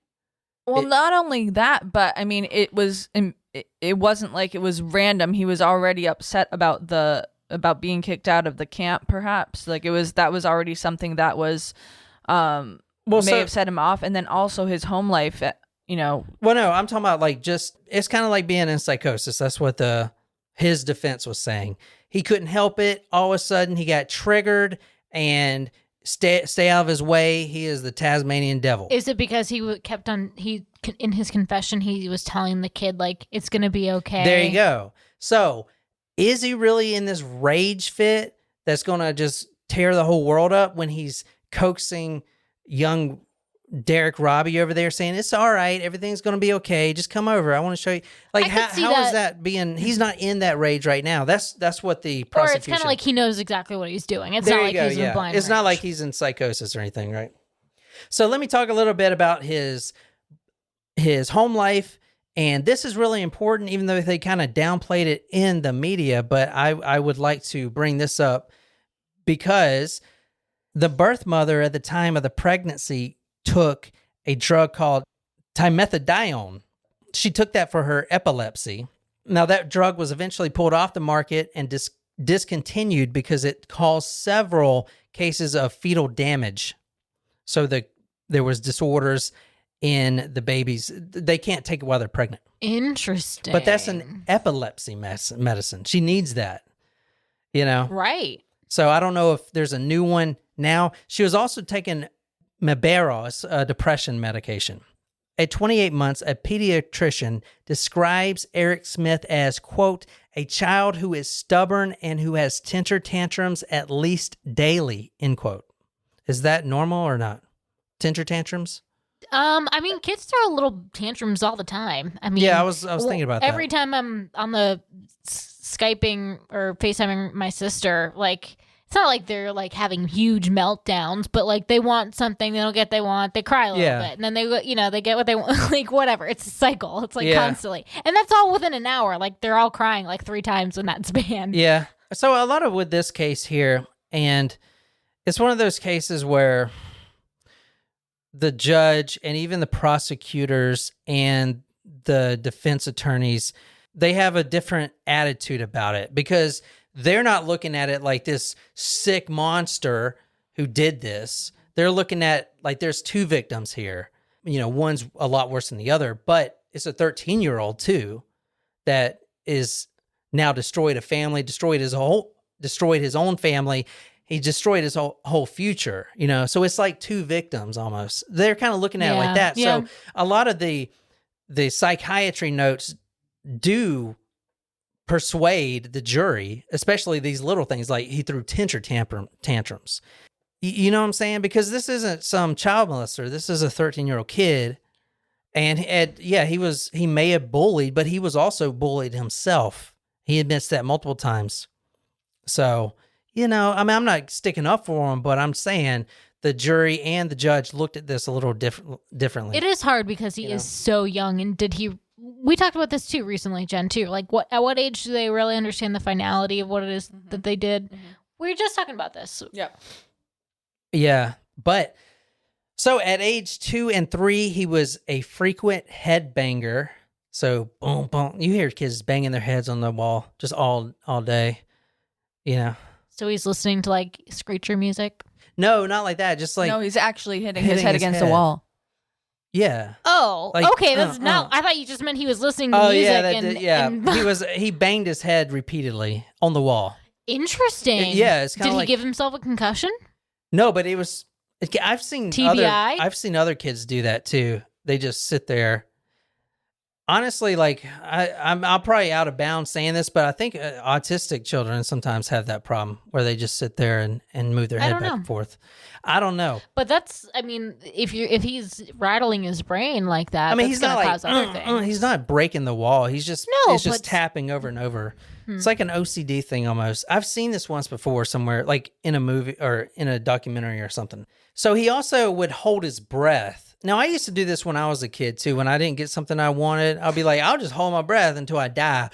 Well, not only that, but I mean, it wasn't like it was random. He was already upset about being kicked out of the camp, perhaps. Like that was already something that was may have set him off, and then also his home life. Well, no, I'm talking about like it's kind of like being in psychosis. That's what his defense was saying. He couldn't help it. All of a sudden, he got triggered and stay out of his way. He is the Tasmanian devil. Is it because he kept on, in his confession, he was telling the kid, like, it's going to be okay? There you go. So is he really in this rage fit that's going to just tear the whole world up when he's coaxing young Derrick Robie over there saying, it's all right, everything's going to be okay, just come over, I want to show you. Like, how is that being, he's not in that rage right now. That's what the prosecution. Or it's kind of like he knows exactly what he's doing. It's there not like go, he's in blind It's rage. not like he's in psychosis or anything, right? So let me talk a little bit about his home life. And this is really important, even though they kind of downplayed it in the media, but I would like to bring this up because the birth mother at the time of the pregnancy took a drug called timethadone. She took that for her epilepsy. Now, that drug was eventually pulled off the market and discontinued because it caused several cases of fetal damage. So there was disorders in the babies. They can't take it while they're pregnant. Interesting. But that's an epilepsy medicine. She needs that, Right. So I don't know if there's a new one now. She was also taking Meberos, a depression medication. At 28 months, a pediatrician describes Eric Smith as, quote, a child who is stubborn and who has temper tantrums at least daily, end quote. Is that normal or not? Temper tantrums? I mean, kids throw little tantrums all the time. I mean, yeah, I was thinking about that. Every time I'm on the Skyping or FaceTiming my sister, like, it's not like they're like having huge meltdowns, but like they want something, they don't get what they want, they cry a little bit, and then they get what they want, like whatever. It's a cycle. It's like constantly, and that's all within an hour. Like they're all crying like 3 times in that span. Yeah. So a lot of with this case here, and it's one of those cases where the judge and even the prosecutors and the defense attorneys, they have a different attitude about it because they're not looking at it like this sick monster who did this. They're looking at like there's 2 victims here. One's a lot worse than the other, but it's a 13-year-old too that is now destroyed a family, destroyed his own family. He destroyed his whole future, So it's like 2 victims almost. They're kind of looking at it like that. Yeah. So a lot of the psychiatry notes do persuade the jury, especially these little things like he threw temper tantrums. You know what I'm saying? Because this isn't some child molester. This is a 13-year-old kid. And he may have bullied, but he was also bullied himself. He admits that multiple times. So, I'm not sticking up for him, but I'm saying the jury and the judge looked at this a little differently. It is hard because he is so young. And we talked about this too recently, Jen, too. Like at what age do they really understand the finality of what it is that they did? Mm-hmm. We were just talking about this. Yeah. Yeah. But so at age 2 and 3, he was a frequent headbanger. So boom, boom. You hear kids banging their heads on the wall just all day. So he's listening to like screecher music? No, not like that. Just like no, he's actually hitting his head against the wall. Yeah. Oh, like, okay. That's not. I thought you just meant he was listening to music. He banged his head repeatedly on the wall. Interesting. It's kind of Did like, he give himself a concussion? No, but it was. I've seen TBI. I've seen other kids do that too. They just sit there. Honestly, like I'm probably out of bounds saying this, but I think autistic children sometimes have that problem where they just sit there and move their head back and forth. I don't know. But that's, I mean, if he's rattling his brain like that, he's not cause other things. He's not breaking the wall. He's just just tapping over and over. It's like an OCD thing almost. I've seen this once before somewhere, like in a movie or in a documentary or something. So he also would hold his breath. Now, I used to do this when I was a kid, too. When I didn't get something I wanted, I'll be like, I'll just hold my breath until I die,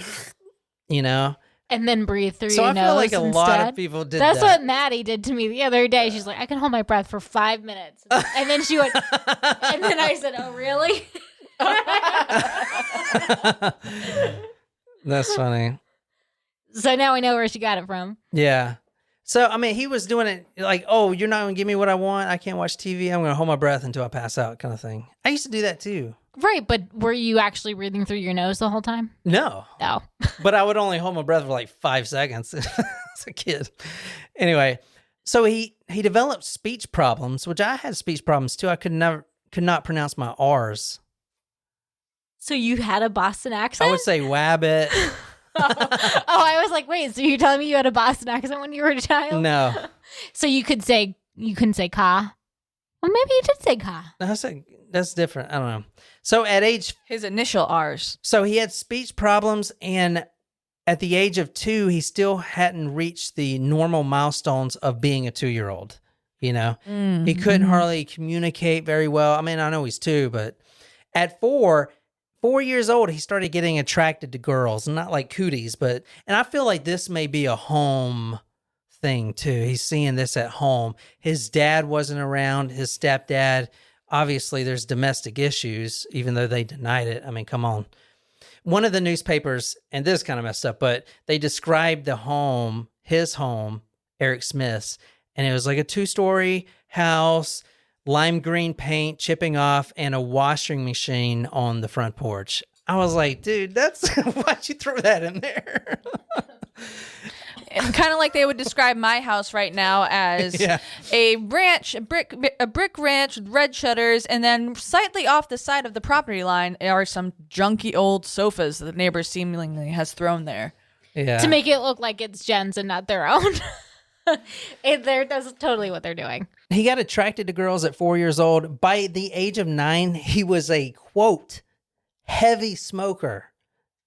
And then breathe through So your I nose feel like a lot instead. of people did That's that. what Maddie did to me the other day. She's like, I can hold my breath for 5 minutes. And then she went, and then I said, oh, really? That's funny. So now we know where she got it from. Yeah. So, I mean, he was doing it like, oh, you're not going to give me what I want. I can't watch TV. I'm going to hold my breath until I pass out kind of thing. I used to do that too. Right, but were you actually breathing through your nose the whole time? No. No. But I would only hold my breath for like 5 seconds as a kid. Anyway, so he developed speech problems, which I had speech problems too. I could not pronounce my R's. So you had a Boston accent? I would say wabbit. Oh, I was like, wait, so you're telling me you had a Boston accent when you were a child? No. So you couldn't say ka? Well, maybe you did say ka. That's different. I don't know. So at age His initial R's. So he had speech problems, and at the age of 2, he still hadn't reached the normal milestones of being a 2-year-old. You know, he couldn't hardly communicate very well. I mean, I know he's 2, but at 4 years old, he started getting attracted to girls, not like cooties, but, and I feel like this may be a home thing too. He's seeing this at home. His dad wasn't around, his stepdad. Obviously, there's domestic issues, even though they denied it. I mean, come on. One of the newspapers, and this kind of messed up, but they described the home, his home, Eric Smith's, and it was like a 2-story house, lime green paint chipping off, and a washing machine on the front porch. I was like, dude, that's why'd you throw that in there? Kind of like they would describe my house right now as a ranch, a brick ranch with red shutters, and then slightly off the side of the property line are some junky old sofas that the neighbor seemingly has thrown there. Yeah. To make it look like it's Jen's and not their own. That's totally what they're doing. He got attracted to girls at 4 years old. By the age of 9, he was a, quote, heavy smoker.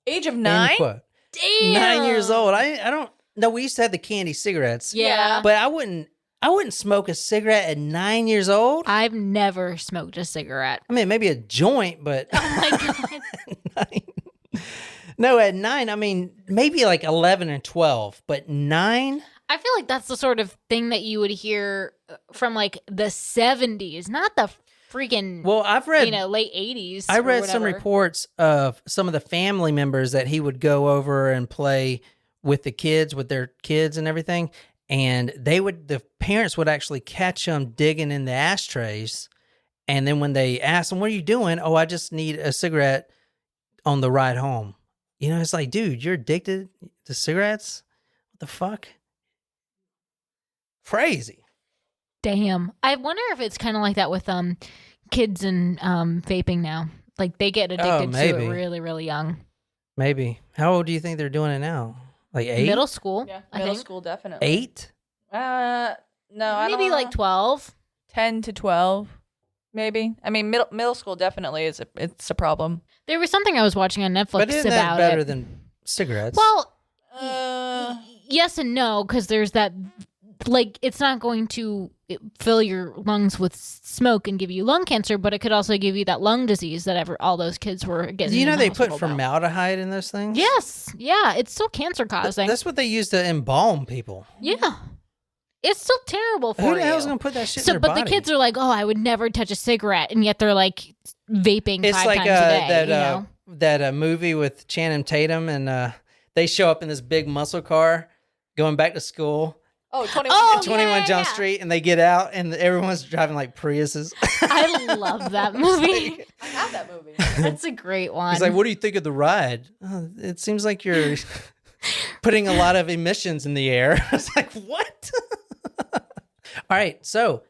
Age of 9? Damn. 9 years old. I don't know. We used to have the candy cigarettes. Yeah. But I wouldn't smoke a cigarette at 9 years old. I've never smoked a cigarette. I mean, maybe a joint, but Oh my God. at 9. No, at 9, I mean, maybe like 11 and 12, but 9? I feel like that's the sort of thing that you would hear from like the 70s, not the freaking, Well, I've read, late 80s. I or read some whatever. reports of some of the family members that he would go over and play with the kids, with their kids and everything. And the parents would actually catch them digging in the ashtrays. And then when they asked them, what are you doing? Oh, I just need a cigarette on the ride home. You know, it's like, dude, you're addicted to cigarettes? What the fuck? Crazy. Damn. I wonder if it's kind of like that with kids and vaping now. Like they get addicted to maybe. it really, really young. Maybe. How old do you think they're doing it now? Like 8? Middle school. Yeah, I middle think. school definitely. 8? No, I don't Maybe know. like 12. 10 to 12, maybe. I mean, middle school definitely it's a problem. There was something I was watching on Netflix But isn't about that better it. than cigarettes? Well, Uh, yes and no, because there's that, like, it's not going to fill your lungs with smoke and give you lung cancer, but it could also give you that lung disease that all those kids were getting. you know in the they put hospital about. formaldehyde in those things? Yes, yeah, it's still cancer causing. That's what they use to embalm people. Yeah, it's still terrible for Who you. the hell's going to put that shit So, in their but body? the kids are like, "Oh, I would never touch a cigarette," and yet they're like vaping It's 5 like times a day. that movie with Channing Tatum, and they show up in this big muscle car going back to school. oh, 21. Oh, 21 Jump yeah. Street, and they get out, and everyone's driving like Priuses. I love that movie. I have that movie. That's a great one. He's like, what do you think of the ride? It seems like you're putting a lot of emissions in the air. I was like, what? All right, so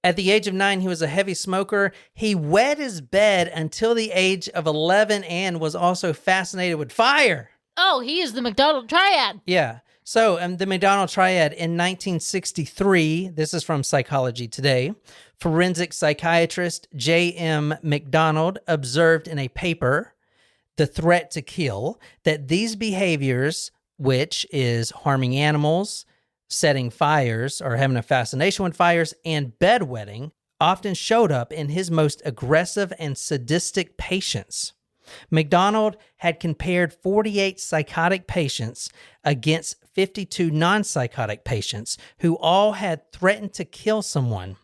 at the age of 9, he was a heavy smoker. He wet his bed until the age of 11 and was also fascinated with fire. Oh, he is the McDonald triad. Yeah. So the McDonald Triad in 1963, this is from Psychology Today, forensic psychiatrist J.M. McDonald observed in a paper, The Threat to Kill, that these behaviors, which is harming animals, setting fires or having a fascination with fires, and bedwetting, often showed up in his most aggressive and sadistic patients. McDonald had compared 48 psychotic patients against 52 non-psychotic patients who all had threatened to kill someone.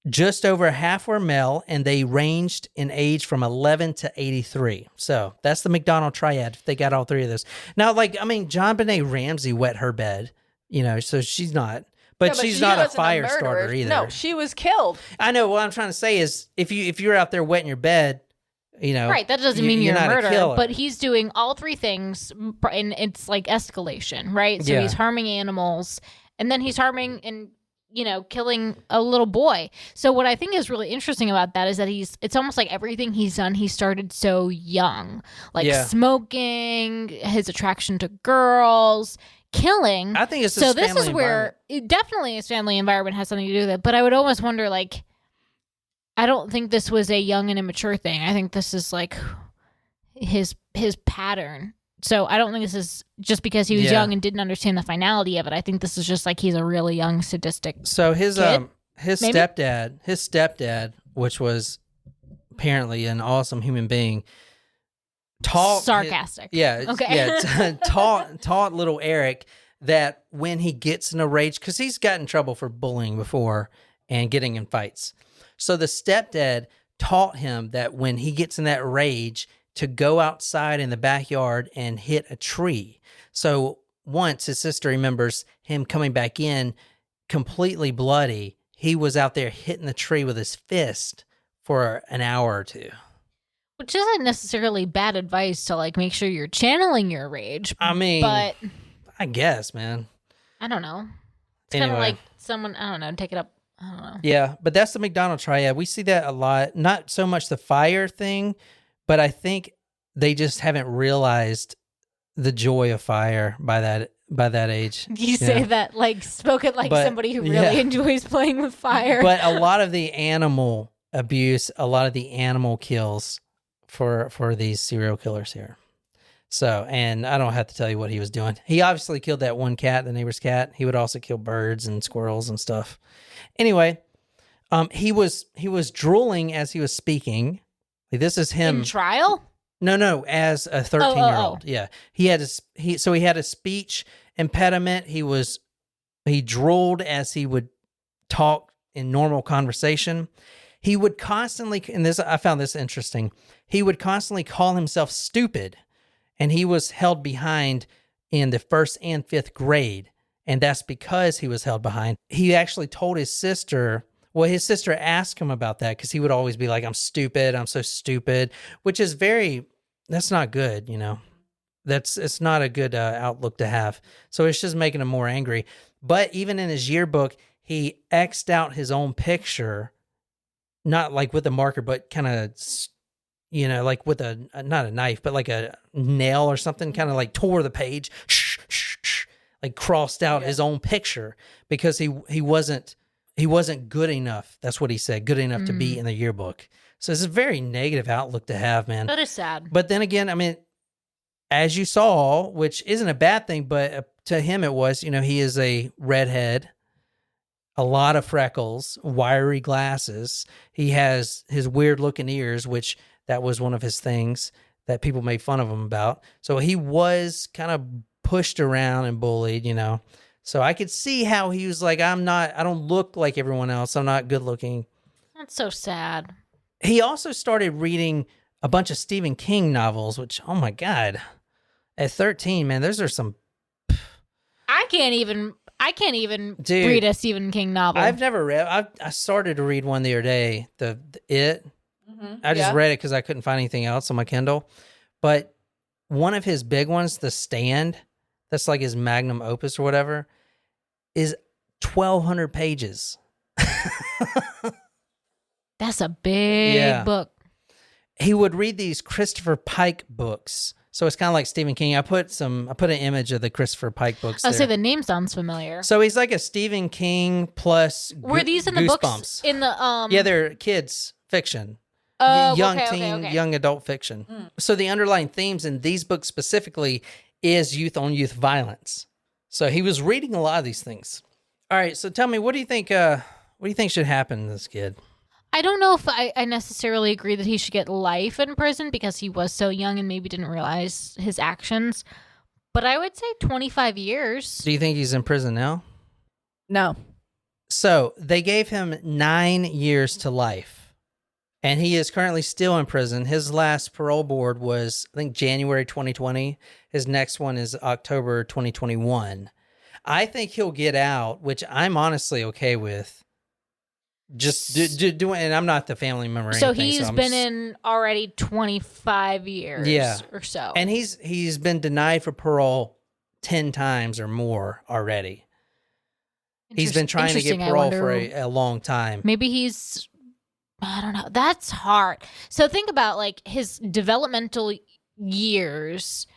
Just over half were male, and they ranged in age from 11 to 83. So that's the McDonald triad. They got all three of those. Now, John Benet Ramsey wet her bed, so she's not. But Yeah, she's she not a wasn't fire murderer. starter either. No, she was killed. I know. What I'm trying to say is, if you're out there wetting your bed, Right, that doesn't mean you're a not murderer, killer. but he's doing all three things, and it's like escalation, right? So Yeah. he's harming animals, and then he's harming and, killing a little boy. So what I think is really interesting about that is that it's almost like everything he's done, he started so young. Like smoking, his attraction to girls, killing. I think it's so his this family is where definitely his family environment has something to do with it, but I would almost wonder, like, I don't think this was a young and immature thing. I think this is like his pattern. So I don't think this is just because he was young and didn't understand the finality of it. I think this is just like he's a really young sadistic. So his kid, maybe? stepdad, which was apparently an awesome human being, taught sarcastic. Taught little Eric that when he gets in a rage, because he's gotten in trouble for bullying before and getting in fights. So the stepdad taught him that when he gets in that rage, to go outside in the backyard and hit a tree. So once his sister remembers him coming back in completely bloody, he was out there hitting the tree with his fist for an hour or two. Which isn't necessarily bad advice to like make sure you're channeling your rage. I mean, but I guess, man. I don't know. It's kind of like someone, I don't know, take it up. I don't know. Yeah, but that's the McDonald triad. We see that a lot. Not so much the fire thing, but I think they just haven't realized the joy of fire by that age. You say that like spoken like somebody who really enjoys playing with fire. But a lot of the animal abuse, a lot of the animal kills for these serial killers here. So, and I don't have to tell you what he was doing. He obviously killed that one cat, the neighbor's cat. He would also kill birds and squirrels and stuff. Anyway, he was drooling as he was speaking. This is him in trial? No, as a 13-year-old. Yeah. He had a speech impediment. He drooled as he would talk in normal conversation. He would constantly, and I found this interesting. He would constantly call himself stupid, and he was held behind in the 1st and 5th grade. And that's because he was held behind. He actually told his sister. Well, his sister asked him about that because he would always be like, I'm stupid. I'm so stupid, which is that's not good, it's not a good outlook to have. So it's just making him more angry. But even in his yearbook, he X'd out his own picture, not like with a marker, but kind of, like with not a knife, but like a nail or something, kind of like tore the page, like crossed out his own picture because he wasn't good enough. That's what he said. Good enough to be in the yearbook. So it's a very negative outlook to have, man. That is sad. But then again, I mean, as you saw, which isn't a bad thing, but to him it was, he is a redhead, a lot of freckles, wiry glasses. He has his weird looking ears, which that was one of his things that people made fun of him about. So he was kind of pushed around and bullied, So I could see how he was like, I don't look like everyone else. I'm not good looking. That's so sad. He also started reading a bunch of Stephen King novels, which, oh my God, at 13, man, those are some. I can't even read a Stephen King novel. I've never read. I started to read one the other day, the It. Mm-hmm. I just read it because I couldn't find anything else on my Kindle. But one of his big ones, The Stand, that's like his magnum opus or whatever, is 1,200 pages. That's a big book. He would read these Christopher Pike books. So it's kind of like Stephen King. I put an image of the Christopher Pike books I'll there. say the name sounds familiar. So he's like a Stephen King plus Were these in the books? In the Yeah, they're kids fiction. Young adult fiction. So the underlying themes in these books specifically is youth on youth violence. So he was reading a lot of these things. All right, so tell me, what do you think should happen to this kid? I don't know if I necessarily agree that he should get life in prison because he was so young and maybe didn't realize his actions. But I would say 25 years. Do you think he's in prison now? No. So they gave him 9 years to life, and he is currently still in prison. His last parole board was, I think, January 2020. His next one is October 2021. I think he'll get out, which I'm honestly okay with. Just doing, and I'm not the family member. Or so anything, he's been in already 25 years or so. And he's been denied for parole 10 times or more already. He's been trying to get parole for a long time. Maybe he's, I don't know. That's hard. So think about like his developmental years.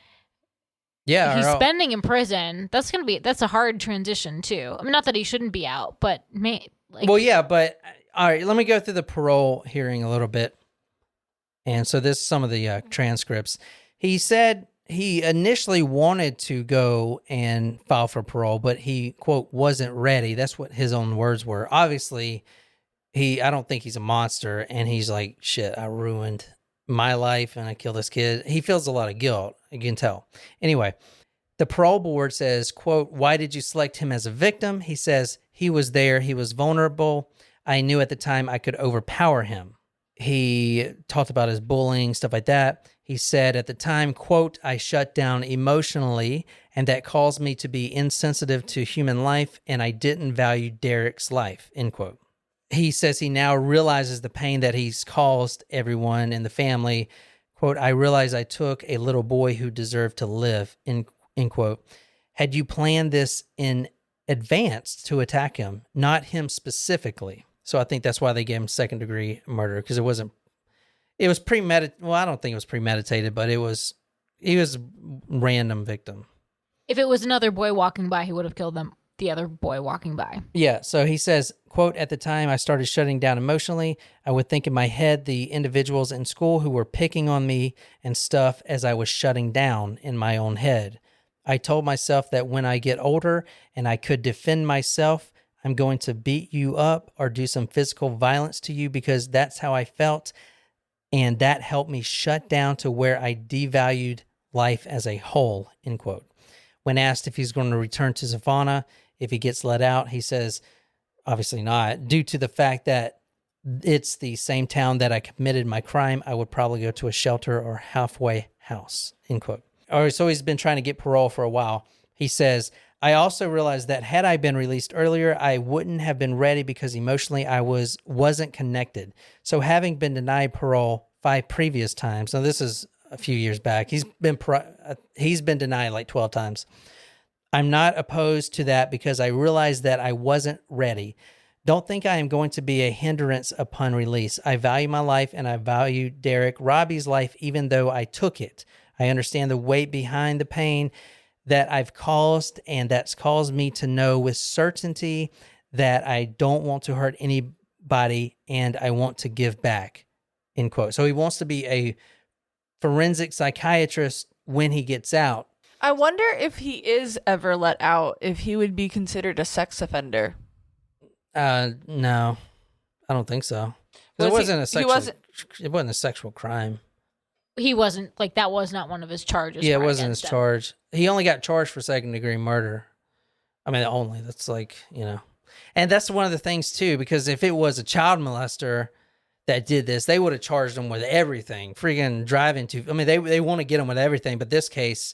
Yeah. He's spending in prison. That's a hard transition too. I mean, not that he shouldn't be out, but well, yeah, but all right, let me go through the parole hearing a little bit. And so this is some of the transcripts. He said he initially wanted to go and file for parole, but he, quote, wasn't ready. That's what his own words were. Obviously, I don't think he's a monster, and he's like, shit, I ruined my life and I killed this kid. He feels a lot of guilt, you can tell. Anyway, the parole board says, quote, why did you select him as a victim? He says, he was there. He was vulnerable. I knew at the time I could overpower him. He talked about his bullying, stuff like that. He said at the time, quote, I shut down emotionally, and that caused me to be insensitive to human life, and I didn't value Derrick's life, end quote. He says he now realizes the pain that he's caused everyone in the family. Quote, I realize I took a little boy who deserved to live, end quote. Had you planned this in advance to attack him, not him specifically? So I think that's why they gave him second-degree murder, because it was premeditated. Well, I don't think it was premeditated, but he was a random victim. If it was another boy walking by, he would have killed the other boy walking by. Yeah, so he says, quote, at the time I started shutting down emotionally. I would think in my head the individuals in school who were picking on me and stuff as I was shutting down in my own head. I told myself that when I get older and I could defend myself, I'm going to beat you up or do some physical violence to you because that's how I felt. And that helped me shut down to where I devalued life as a whole, end quote. When asked if he's going to return to Savona, if he gets let out, he says, obviously not. Due to the fact that it's the same town that I committed my crime, I would probably go to a shelter or halfway house, end quote. Or so he's been trying to get parole for a while. He says, I also realized that had I been released earlier, I wouldn't have been ready because emotionally I wasn't connected. So having been denied parole 5 previous times, now this is a few years back, he's been denied like 12 times. I'm not opposed to that because I realized that I wasn't ready. Don't think I am going to be a hindrance upon release. I value my life and I value Derrick Robie's life even though I took it. I understand the weight behind the pain that I've caused, and that's caused me to know with certainty that I don't want to hurt anybody and I want to give back, end quote. So he wants to be a forensic psychiatrist when he gets out. I wonder if he is ever let out, if he would be considered a sex offender. No, I don't think so. It wasn't a sexual crime. He wasn't, like, that was not one of his charges. Yeah, it wasn't his charge. He only got charged for second-degree murder. I mean, only. That's like, And that's one of the things, too, because if it was a child molester that did this, they would have charged him with everything. Freaking driving to... I mean, they want to get him with everything, but this case,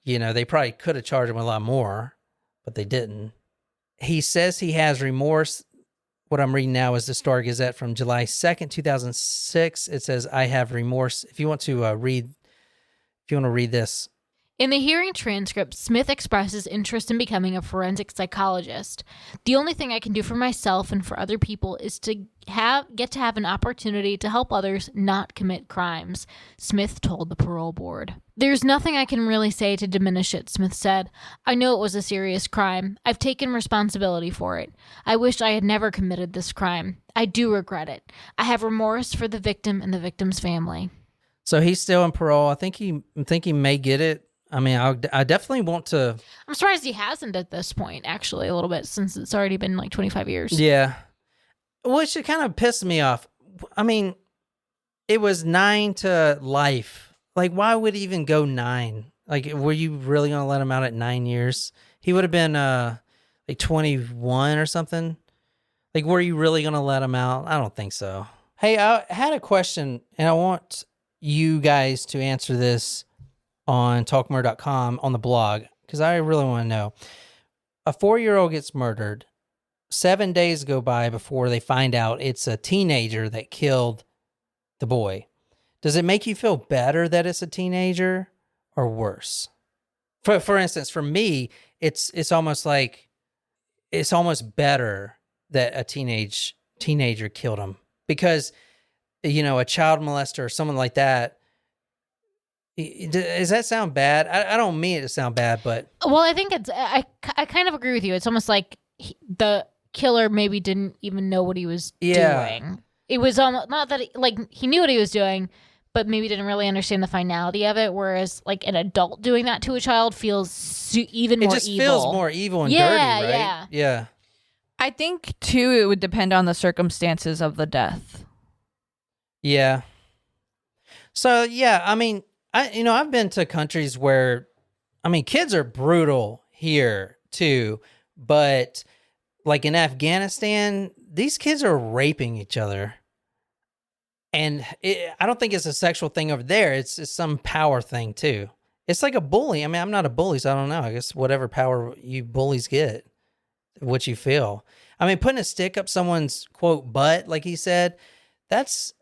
they probably could have charged him a lot more, but they didn't. He says he has remorse. What I'm reading now is the Star Gazette from July 2nd, 2006. It says, I have remorse. If you want to read this. In the hearing transcript, Smith expresses interest in becoming a forensic psychologist. The only thing I can do for myself and for other people is to get to have an opportunity to help others not commit crimes, Smith told the parole board. There's nothing I can really say to diminish it, Smith said. I know it was a serious crime. I've taken responsibility for it. I wish I had never committed this crime. I do regret it. I have remorse for the victim and the victim's family. So he's still in parole. I think he may get it. I mean, I definitely want to... I'm surprised he hasn't at this point, actually, a little bit, since it's already been like 25 years. Yeah. Which it kind of pissed me off. I mean, it was 9 to life. Like, why would he even go 9? Like, were you really going to let him out at 9 years? He would have been like 21 or something. Like, were you really going to let him out? I don't think so. Hey, I had a question, and I want you guys to answer this on talkmurder.com on the blog, because I really want to know. A 4-year-old gets murdered. 7 days go by before they find out it's a teenager that killed the boy. Does it make you feel better that it's a teenager or worse? For instance, for me, it's almost like it's almost better that a teenager killed him, because a child molester or someone like that. Does that sound bad? I don't mean it to sound bad, but well, I think I kind of agree with you. It's almost like the killer maybe didn't even know what he was doing. It was almost not that he knew what he was doing, but maybe didn't really understand the finality of it. Whereas like an adult doing that to a child feels even more evil. It just feels more evil and dirty, right? Yeah. I think too it would depend on the circumstances of the death. Yeah. So yeah, I mean, I've been to countries where, kids are brutal here too, but like in Afghanistan, these kids are raping each other. And I don't think it's a sexual thing over there. It's some power thing too. It's like a bully. I'm not a bully, so I don't know. I guess whatever power you bullies get, what you feel. Putting a stick up someone's, quote, butt, like he said, that's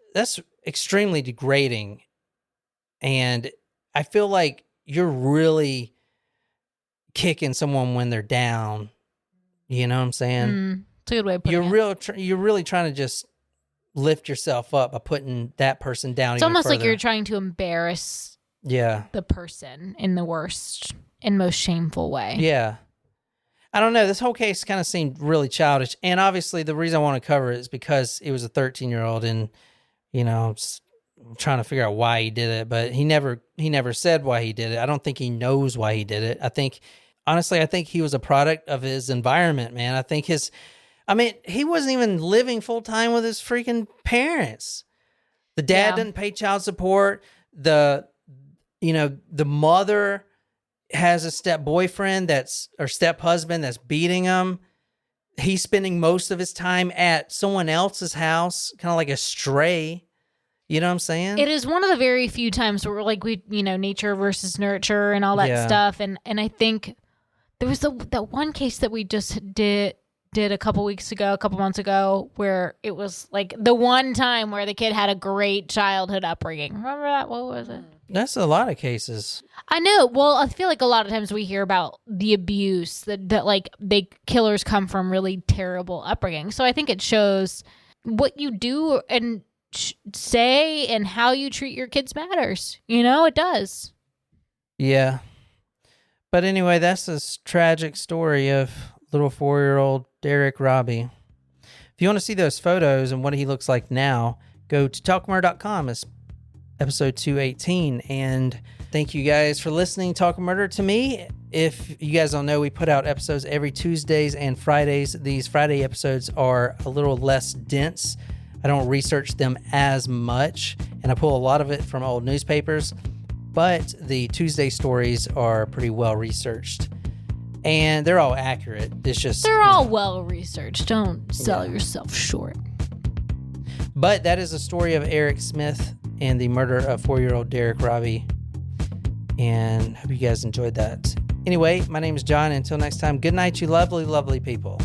extremely degrading. And I feel like you're really kicking someone when they're down. You know what I'm saying? It's a good way of putting it. You're really trying to just lift yourself up by putting that person down. It's almost like you're trying to embarrass the person in the worst and most shameful way. Yeah. I don't know. This whole case kind of seemed really childish. And obviously the reason I want to cover it is because it was a 13-year-old and, I'm trying to figure out why he did it, but he never said why he did it. I don't think he knows why he did it. I think he was a product of his environment, man. I think he wasn't even living full time with his freaking parents. The dad didn't pay child support. The mother has a step boyfriend or step husband that's beating him. He's spending most of his time at someone else's house, kind of like a stray. You know what I'm saying? It is one of the very few times where nature versus nurture and all that stuff. And I think there was that one case that we just did a couple months ago, where it was like the one time where the kid had a great childhood upbringing. Remember that? What was it? That's a lot of cases. I know. Well, I feel like a lot of times we hear about the abuse that like killers come from really terrible upbringing. So I think it shows what you do and say and how you treat your kids matters. It does. Yeah. But anyway, that's this tragic story of little 4-year-old Derrick Robie. If you want to see those photos and what he looks like now, go to talkmurder.com. It's episode 218. And thank you guys for listening, Talk Murder to me. If you guys don't know, we put out episodes every Tuesdays and Fridays. These Friday episodes are a little less dense. I don't research them as much, and I pull a lot of it from old newspapers, but the Tuesday stories are pretty well researched, and they're all accurate. It's just... They're all well researched. Don't sell yourself short. But that is the story of Eric Smith and the murder of 4-year-old Derrick Robie, and hope you guys enjoyed that. Anyway, my name is John. Until next time, good night, you lovely, lovely people.